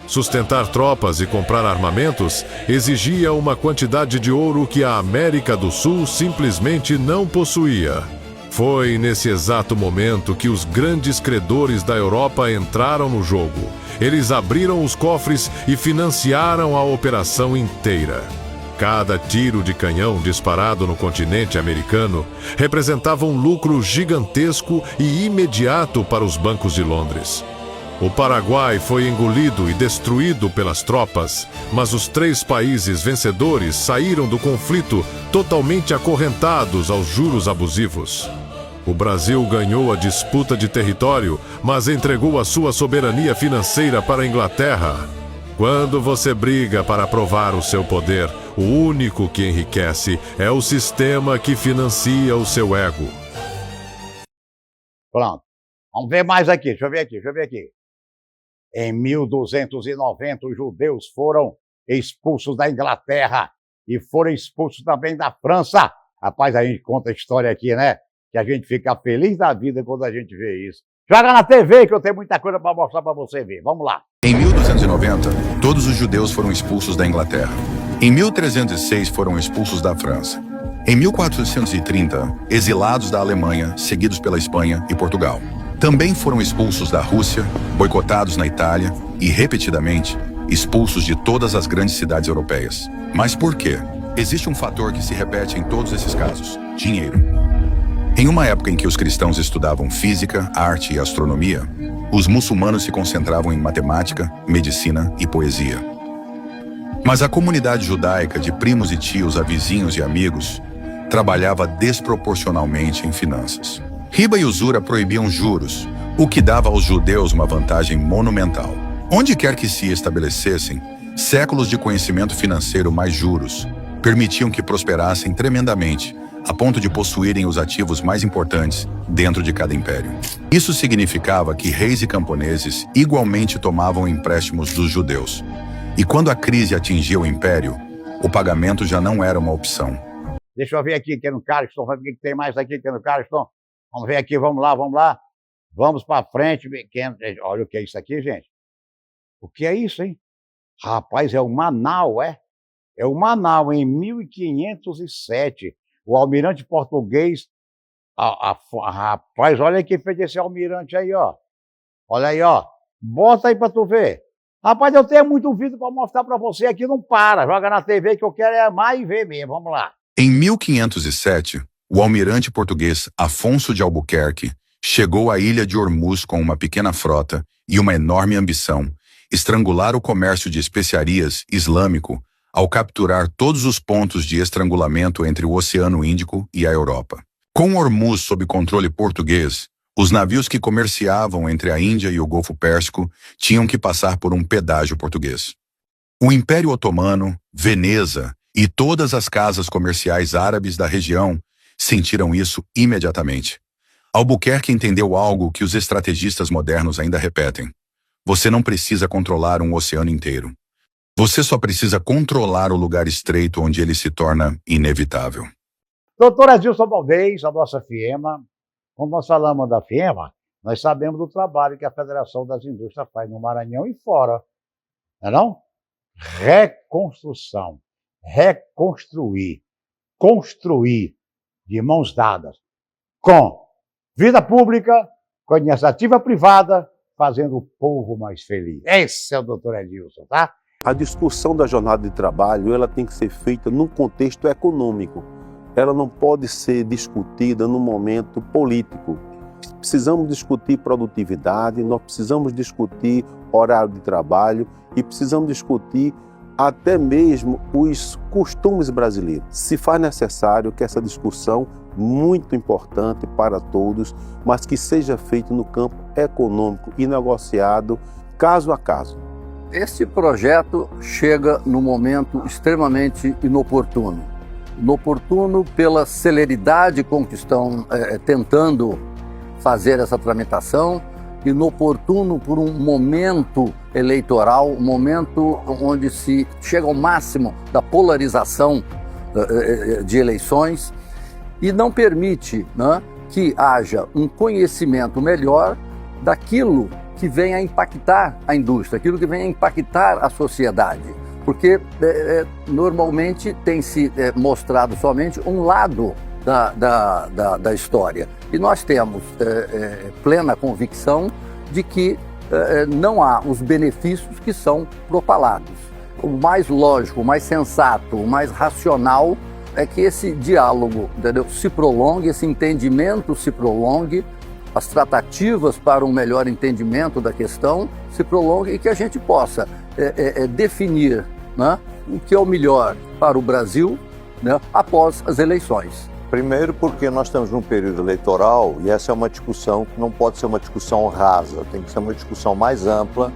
Sustentar tropas e comprar armamentos exigia uma quantidade de ouro que a América do Sul simplesmente não possuía. Foi nesse exato momento que os grandes credores da Europa entraram no jogo. Eles abriram os cofres e financiaram a operação inteira. Cada tiro de canhão disparado no continente americano representava um lucro gigantesco e imediato para os bancos de Londres. O Paraguai foi engolido e destruído pelas tropas, mas os 3 países vencedores saíram do conflito totalmente acorrentados aos juros abusivos. O Brasil ganhou a disputa de território, mas entregou a sua soberania financeira para a Inglaterra. Quando você briga para provar o seu poder, o único que enriquece é o sistema que financia o seu ego. Pronto. Vamos ver mais aqui. Deixa eu ver aqui. Em 1290, os judeus foram expulsos da Inglaterra e foram expulsos também da França. Rapaz, a gente conta a história aqui, né? Que a gente fica feliz da vida quando a gente vê isso. Joga na TV que eu tenho muita coisa para mostrar para você ver. Vamos lá. Em 1290, todos os judeus foram expulsos da Inglaterra. Em 1306, foram expulsos da França. Em 1430, exilados da Alemanha, seguidos pela Espanha e Portugal. Também foram expulsos da Rússia, boicotados na Itália e, repetidamente, expulsos de todas as grandes cidades europeias. Mas por quê? Existe um fator que se repete em todos esses casos: dinheiro. Em uma época em que os cristãos estudavam física, arte e astronomia, os muçulmanos se concentravam em matemática, medicina e poesia. Mas a comunidade judaica, de primos e tios a vizinhos e amigos, trabalhava desproporcionalmente em finanças. Riba e usura proibiam juros, o que dava aos judeus uma vantagem monumental. Onde quer que se estabelecessem, séculos de conhecimento financeiro mais juros permitiam que prosperassem tremendamente, a ponto de possuírem os ativos mais importantes dentro de cada império. Isso significava que reis e camponeses igualmente tomavam empréstimos dos judeus. E quando a crise atingia o império, o pagamento já não era uma opção. Deixa eu ver aqui, no Cariston, o que tem mais aqui, no Cariston. Vamos ver aqui, vamos lá. Vamos para frente. Olha o que é isso aqui, gente. O que é isso, hein? Rapaz, é o Manaus, é? É o Manaus, em 1507. O almirante português... Rapaz, olha quem fez esse almirante aí, ó. Olha aí, ó. Bota aí para tu ver. Rapaz, eu tenho muito vídeo para mostrar para você aqui, não para. Joga na TV que eu quero é amar e ver mesmo. Vamos lá. Em 1507... o almirante português Afonso de Albuquerque chegou à ilha de Ormuz com uma pequena frota e uma enorme ambição: estrangular o comércio de especiarias islâmico ao capturar todos os pontos de estrangulamento entre o Oceano Índico e a Europa. Com Ormuz sob controle português, os navios que comerciavam entre a Índia e o Golfo Pérsico tinham que passar por um pedágio português. O Império Otomano, Veneza e todas as casas comerciais árabes da região sentiram isso imediatamente. Albuquerque entendeu algo que os estrategistas modernos ainda repetem: você não precisa controlar um oceano inteiro. Você só precisa controlar o lugar estreito onde ele se torna inevitável. Doutora Gilson Valdez, a nossa FIEMA. Quando nós falamos da FIEMA, nós sabemos do trabalho que a Federação das Indústrias faz no Maranhão e fora. Não é não? Reconstrução, reconstruir, construir de mãos dadas com vida pública, com a iniciativa privada, fazendo o povo mais feliz. Esse é o doutor Edilson, tá? A discussão da jornada de trabalho, ela tem que ser feita num contexto econômico. Ela não pode ser discutida num momento político. Precisamos discutir produtividade, nós precisamos discutir horário de trabalho e precisamos discutir até mesmo os costumes brasileiros. Se faz necessário que essa discussão, muito importante para todos, mas que seja feita no campo econômico e negociado caso a caso. Este projeto chega num momento extremamente inoportuno. Inoportuno pela celeridade com que estão tentando fazer essa tramitação, inoportuno por um momento eleitoral, um momento onde se chega ao máximo da polarização de eleições e não permite, né, que haja um conhecimento melhor daquilo que venha a impactar a indústria, aquilo que venha a impactar a sociedade. Porque normalmente tem se mostrado somente um lado da história. E nós temos plena convicção de que não há os benefícios que são propalados. O mais lógico, o mais sensato, o mais racional é que esse diálogo, entendeu, se prolongue, esse entendimento se prolongue, as tratativas para um melhor entendimento da questão se prolonguem e que a gente possa definir, né, o que é o melhor para o Brasil, né, após as eleições. Primeiro porque nós estamos num período eleitoral e essa é uma discussão que não pode ser uma discussão rasa, tem que ser uma discussão mais ampla.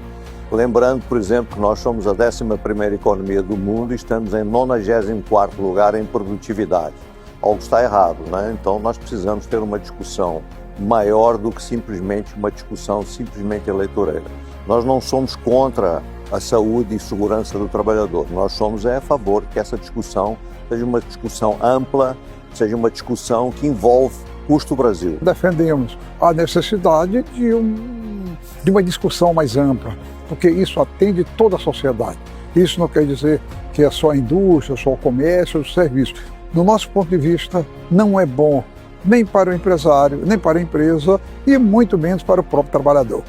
Lembrando, por exemplo, que nós somos a 11ª economia do mundo e estamos em 94º lugar em produtividade. Algo está errado, né? Então nós precisamos ter uma discussão maior do que simplesmente uma discussão simplesmente eleitoreira. Nós não somos contra a saúde e segurança do trabalhador, nós somos a favor que essa discussão seja uma discussão ampla, seja uma discussão que envolve custo Brasil. Defendemos a necessidade de uma discussão mais ampla, porque isso atende toda a sociedade. Isso não quer dizer que é só a indústria, só o comércio, o serviço. Do nosso ponto de vista, não é bom nem para o empresário, nem para a empresa e muito menos para o próprio trabalhador.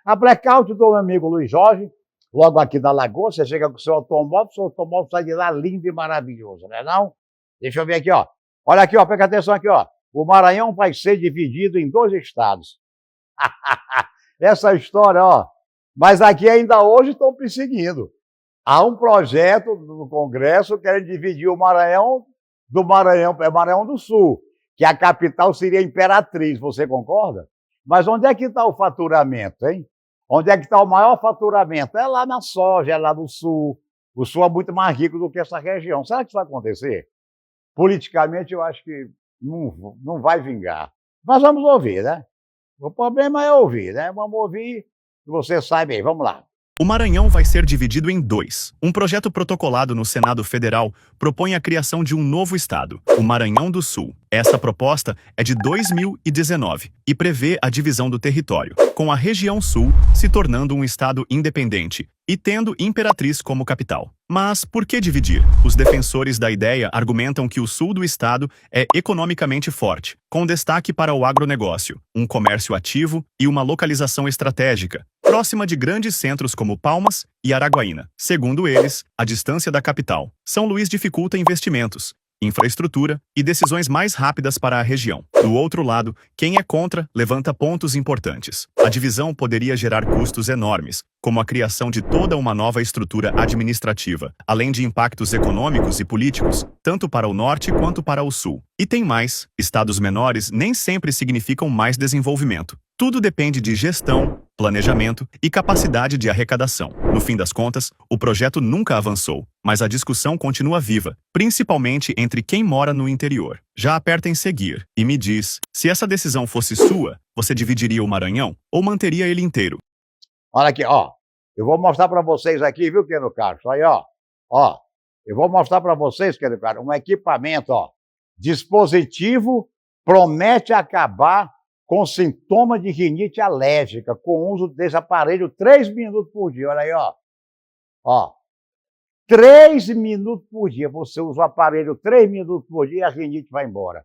A blackout do meu amigo Luiz Jorge, logo aqui na Lagoa, você chega com o seu automóvel sai de lá lindo e maravilhoso, não é não? Deixa eu ver aqui, ó. Olha aqui, ó, presta atenção aqui, ó. O Maranhão vai ser dividido em 2 estados. Essa história, ó. Mas aqui ainda hoje estão perseguindo. Há um projeto no Congresso que quer dividir o Maranhão do Maranhão do Sul, que a capital seria Imperatriz, você concorda? Mas onde é que está o faturamento, hein? Onde é que está o maior faturamento? É lá na soja, é lá no Sul. O Sul é muito mais rico do que essa região. Será que isso vai acontecer? Politicamente, eu acho que não vai vingar. Mas vamos ouvir, né? O problema é ouvir, né? Vamos ouvir, você sai bem. Vamos lá. O Maranhão vai ser dividido em 2. Um projeto protocolado no Senado Federal propõe a criação de um novo estado, o Maranhão do Sul. Essa proposta é de 2019 e prevê a divisão do território, com a região sul se tornando um estado independente e tendo Imperatriz como capital. Mas por que dividir? Os defensores da ideia argumentam que o sul do estado é economicamente forte, com destaque para o agronegócio, um comércio ativo e uma localização estratégica, próxima de grandes centros como Palmas e Araguaína. Segundo eles, a distância da capital. São Luís dificulta investimentos, infraestrutura e decisões mais rápidas para a região. Do outro lado, quem é contra levanta pontos importantes. A divisão poderia gerar custos enormes, como a criação de toda uma nova estrutura administrativa, além de impactos econômicos e políticos, tanto para o norte quanto para o sul. E tem mais, estados menores nem sempre significam mais desenvolvimento. Tudo depende de gestão, planejamento e capacidade de arrecadação. No fim das contas, o projeto nunca avançou, mas a discussão continua viva, principalmente entre quem mora no interior. Já aperta em seguir e me diz, se essa decisão fosse sua, você dividiria o Maranhão ou manteria ele inteiro? Olha aqui, ó. Eu vou mostrar para vocês aqui, viu, querido Carlos? Aí, ó. Ó. Eu vou mostrar para vocês, querido Carlos, um equipamento, ó. Dispositivo promete acabar com sintoma de rinite alérgica, com o uso desse aparelho 3 minutos por dia. Olha aí, ó. Ó. 3 minutos por dia. Você usa o aparelho 3 minutos por dia e a rinite vai embora.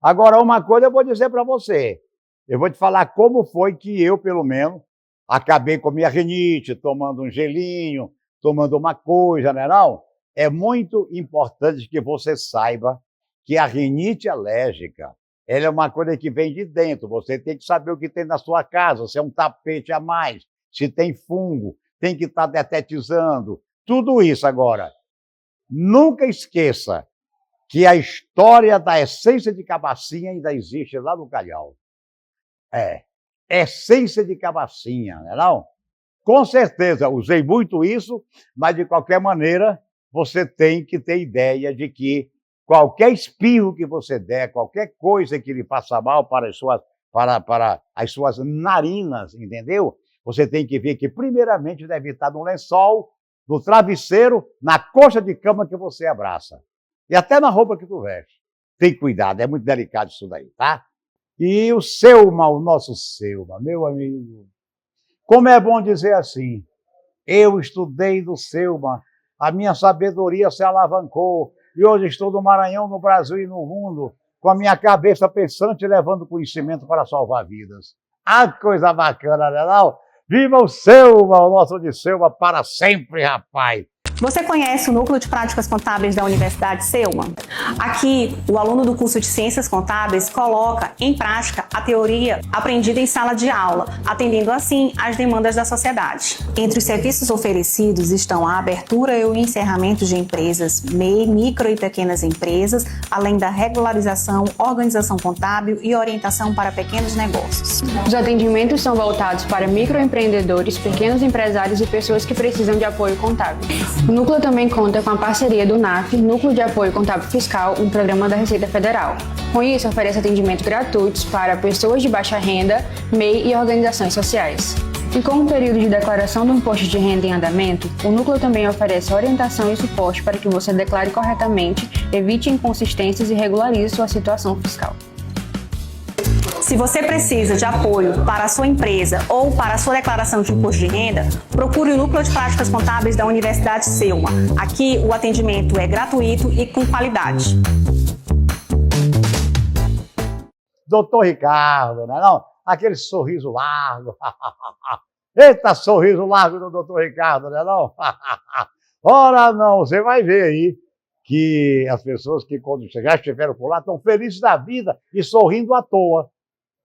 Agora, uma coisa eu vou dizer para você. Eu vou te falar como foi que eu, pelo menos, acabei com minha rinite, tomando um gelinho, tomando uma coisa, não é não? É muito importante que você saiba que a rinite alérgica ela é uma coisa que vem de dentro. Você tem que saber o que tem na sua casa, se é um tapete a mais, se tem fungo, tem que estar detetizando. Tudo isso agora. Nunca esqueça que a história da essência de cabacinha ainda existe lá no Calhau. Essência de cabacinha, não é não? Com certeza, usei muito isso, mas de qualquer maneira, você tem que ter ideia de que qualquer espirro que você der, qualquer coisa que lhe faça mal para as suas narinas, entendeu? Você tem que ver que, primeiramente, deve estar no lençol, no travesseiro, na coxa de cama que você abraça. E até na roupa que tu veste. Tem cuidado, é muito delicado isso daí, tá? E o Selma, o nosso Selma, meu amigo. Como é bom dizer assim, eu estudei do Selma, a minha sabedoria se alavancou, e hoje estou no Maranhão, no Brasil e no mundo, com a minha cabeça pensante e levando conhecimento para salvar vidas. Ah, coisa bacana, né não? Viva o Selma, o nosso de Selma, para sempre, rapaz! Você conhece o Núcleo de Práticas Contábeis da Universidade Selma? Aqui, o aluno do curso de Ciências Contábeis coloca em prática a teoria aprendida em sala de aula, atendendo assim às demandas da sociedade. Entre os serviços oferecidos estão a abertura e o encerramento de empresas, MEI, micro e pequenas empresas, além da regularização, organização contábil e orientação para pequenos negócios. Os atendimentos são voltados para microempreendedores, pequenos empresários e pessoas que precisam de apoio contábil. O Núcleo também conta com a parceria do NAF, Núcleo de Apoio Contábil Fiscal, um programa da Receita Federal. Com isso, oferece atendimentos gratuitos para pessoas de baixa renda, MEI e organizações sociais. E com o período de declaração do imposto de renda em andamento, o Núcleo também oferece orientação e suporte para que você declare corretamente, evite inconsistências e regularize sua situação fiscal. Se você precisa de apoio para a sua empresa ou para a sua declaração de imposto de renda, procure o Núcleo de Práticas Contábeis da Universidade Selma. Aqui, o atendimento é gratuito e com qualidade. Doutor Ricardo, não é não? Aquele sorriso largo. Eita, sorriso largo do doutor Ricardo, não é não? Ora não, você vai ver aí que as pessoas que quando já estiveram por lá estão felizes da vida e sorrindo à toa.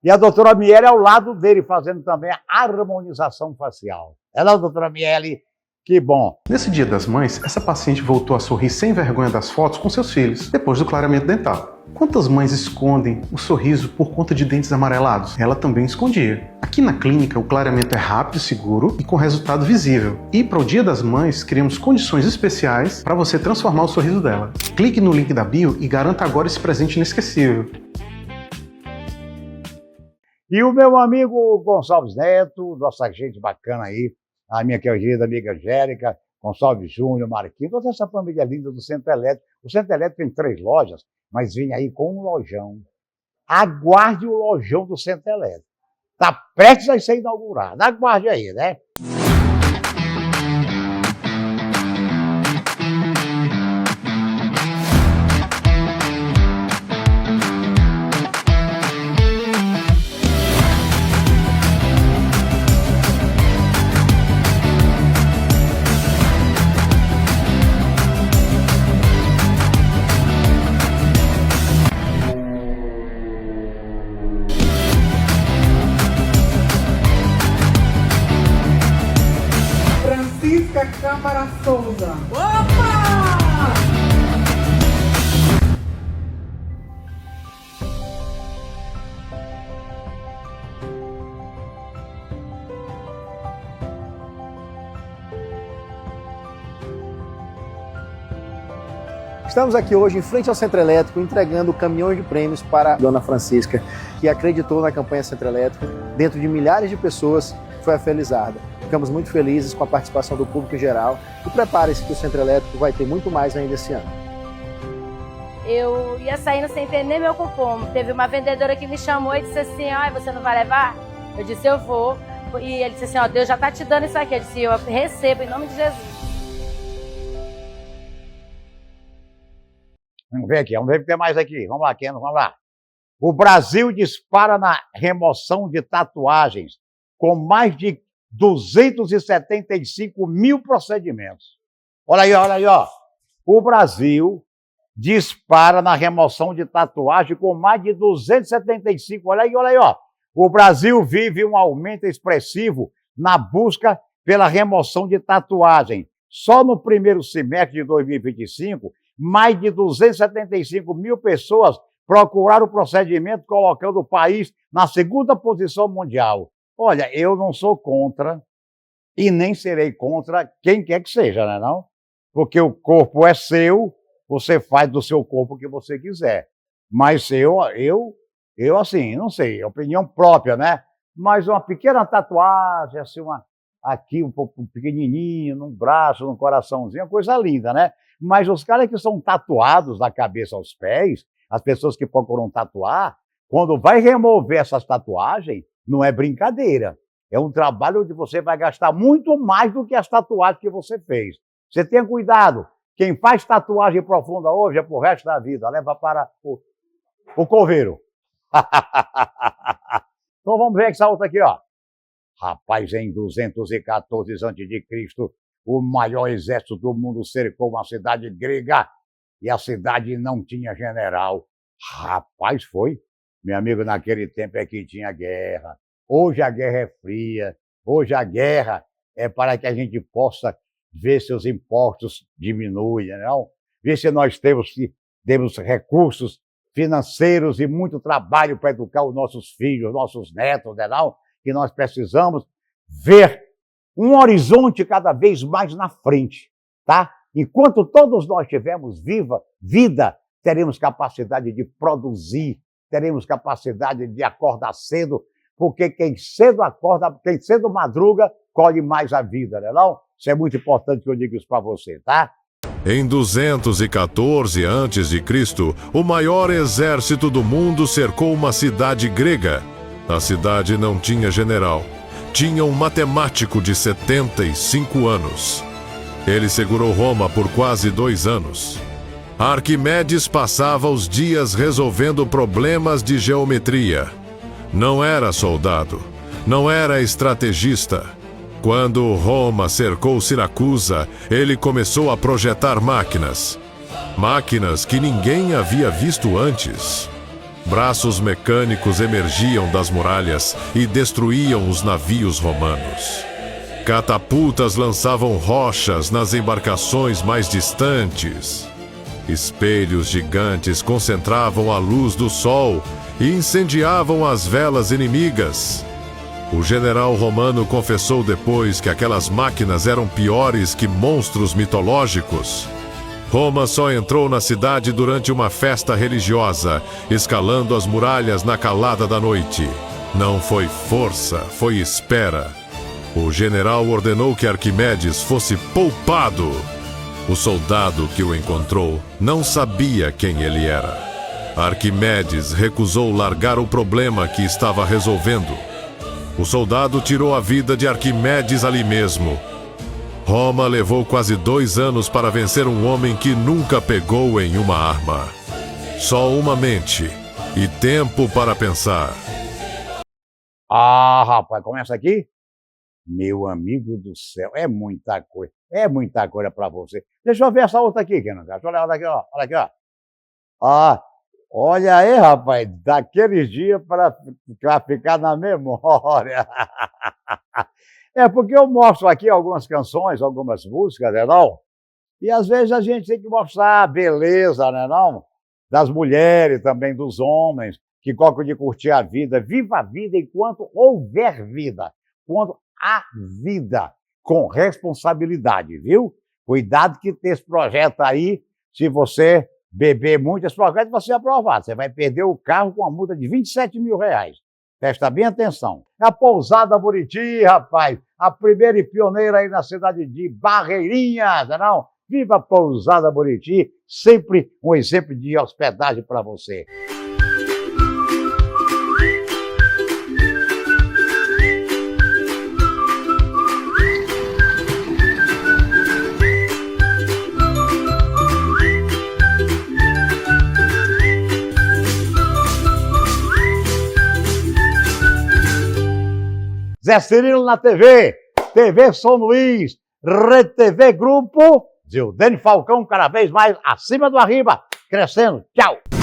E a doutora Miele ao lado dele, fazendo também a harmonização facial. Ela, doutora Miele, que bom. Nesse Dia das Mães, essa paciente voltou a sorrir sem vergonha das fotos com seus filhos, depois do clareamento dental. Quantas mães escondem o sorriso por conta de dentes amarelados? Ela também escondia. Aqui na clínica, o clareamento é rápido, seguro e com resultado visível. E para o Dia das Mães, criamos condições especiais para você transformar o sorriso dela. Clique no link da bio e garanta agora esse presente inesquecível. E o meu amigo Gonçalves Neto, nossa gente bacana aí, a minha querida amiga Angélica, Gonçalves Júnior, Marquinhos, toda essa família linda do Centro Elétrico. O Centro Elétrico tem 3 lojas, mas vem aí com um lojão. Aguarde o lojão do Centro Elétrico. Está prestes a ser inaugurado. Aguarde aí, né? Câmara Souza. Opa! Estamos aqui hoje em frente ao Centro Elétrico entregando caminhões de prêmios para a Dona Francisca, que acreditou na campanha Centro Elétrico. Dentro de milhares de pessoas, foi a Felizarda. Ficamos muito felizes com a participação do público em geral e prepare-se que o Centro Elétrico vai ter muito mais ainda esse ano. Eu ia saindo sem ter nem meu cupom. Teve uma vendedora que me chamou e disse assim, você não vai levar? Eu disse, eu vou. E ele disse assim, Deus já está te dando isso aqui. Eu disse, eu recebo em nome de Jesus. Vamos ver aqui, vamos ver o que tem mais aqui. Vamos lá, Keno, vamos lá. O Brasil dispara na remoção de tatuagens, com mais de 275 mil procedimentos. Olha aí, ó. O Brasil dispara na remoção de tatuagem com mais de 275. Olha aí, ó. O Brasil vive um aumento expressivo na busca pela remoção de tatuagem. Só no primeiro semestre de 2025, mais de 275 mil pessoas procuraram o procedimento, colocando o país na segunda posição mundial. Olha, eu não sou contra e nem serei contra quem quer que seja, né, não? Porque o corpo é seu, você faz do seu corpo o que você quiser. Mas eu assim, não sei, opinião própria, né? Mas uma pequena tatuagem, assim, aqui um pouco pequenininho, num braço, num coraçãozinho, coisa linda, né? Mas os caras que são tatuados da cabeça aos pés, as pessoas que procuram tatuar, quando vai remover essas tatuagens, não é brincadeira. É um trabalho onde você vai gastar muito mais do que as tatuagens que você fez. Você tenha cuidado. Quem faz tatuagem profunda hoje é pro resto da vida. Leva para o coveiro. Então vamos ver essa outra aqui, ó. Rapaz, em 214 a.C., o maior exército do mundo cercou uma cidade grega e a cidade não tinha general. Rapaz, foi. Meu amigo, naquele tempo é que tinha guerra. Hoje a guerra é fria. Hoje a guerra é para que a gente possa ver se os impostos diminuem, não? Ver se nós temos recursos financeiros e muito trabalho para educar os nossos filhos, nossos netos, não? Que nós precisamos ver um horizonte cada vez mais na frente, tá? Enquanto todos nós tivermos vida, teremos capacidade de produzir, teremos capacidade de acordar cedo, porque quem cedo acorda, quem cedo madruga, colhe mais a vida, não? Isso é muito importante que eu diga isso para você, tá? Em 214 a.C., o maior exército do mundo cercou uma cidade grega. A cidade não tinha general. Tinha um matemático de 75 anos. Ele segurou Roma por quase 2 anos. Arquimedes passava os dias resolvendo problemas de geometria. Não era soldado, não era estrategista. Quando Roma cercou Siracusa, ele começou a projetar máquinas. Máquinas que ninguém havia visto antes. Braços mecânicos emergiam das muralhas e destruíam os navios romanos. Catapultas lançavam rochas nas embarcações mais distantes. Espelhos gigantes concentravam a luz do sol e incendiavam as velas inimigas. O general romano confessou depois que aquelas máquinas eram piores que monstros mitológicos. Roma só entrou na cidade durante uma festa religiosa, escalando as muralhas na calada da noite. Não foi força, foi espera. O general ordenou que Arquimedes fosse poupado. O soldado que o encontrou não sabia quem ele era. Arquimedes recusou largar o problema que estava resolvendo. O soldado tirou a vida de Arquimedes ali mesmo. Roma levou quase 2 anos para vencer um homem que nunca pegou em uma arma. Só uma mente e tempo para pensar. Ah, rapaz, começa aqui? Meu amigo do céu, é muita coisa para você. Deixa eu ver essa outra aqui, Kenan. Olha aqui, ó. Olha aqui, ó. Ah, olha aí, rapaz, daqueles dias para ficar na memória. É porque eu mostro aqui algumas canções, algumas músicas, né, não? E às vezes a gente tem que mostrar a beleza, né, não? Das mulheres, também dos homens, que gostam de curtir a vida. Viva a vida enquanto houver vida. Quando há vida, com responsabilidade, viu? Cuidado que tem esse projeto aí, se você beber muito, esse projeto vai ser aprovado. Você vai perder o carro com uma multa de R$27 mil. Presta bem atenção. A Pousada Buriti, rapaz, a primeira e pioneira aí na cidade de Barreirinhas, não? Viva a Pousada Buriti, sempre um exemplo de hospedagem para você. Zé Cirilo na TV, TV São Luís, Rede TV Grupo, Zildene Falcão cada vez mais acima do arriba. crescendo. Tchau!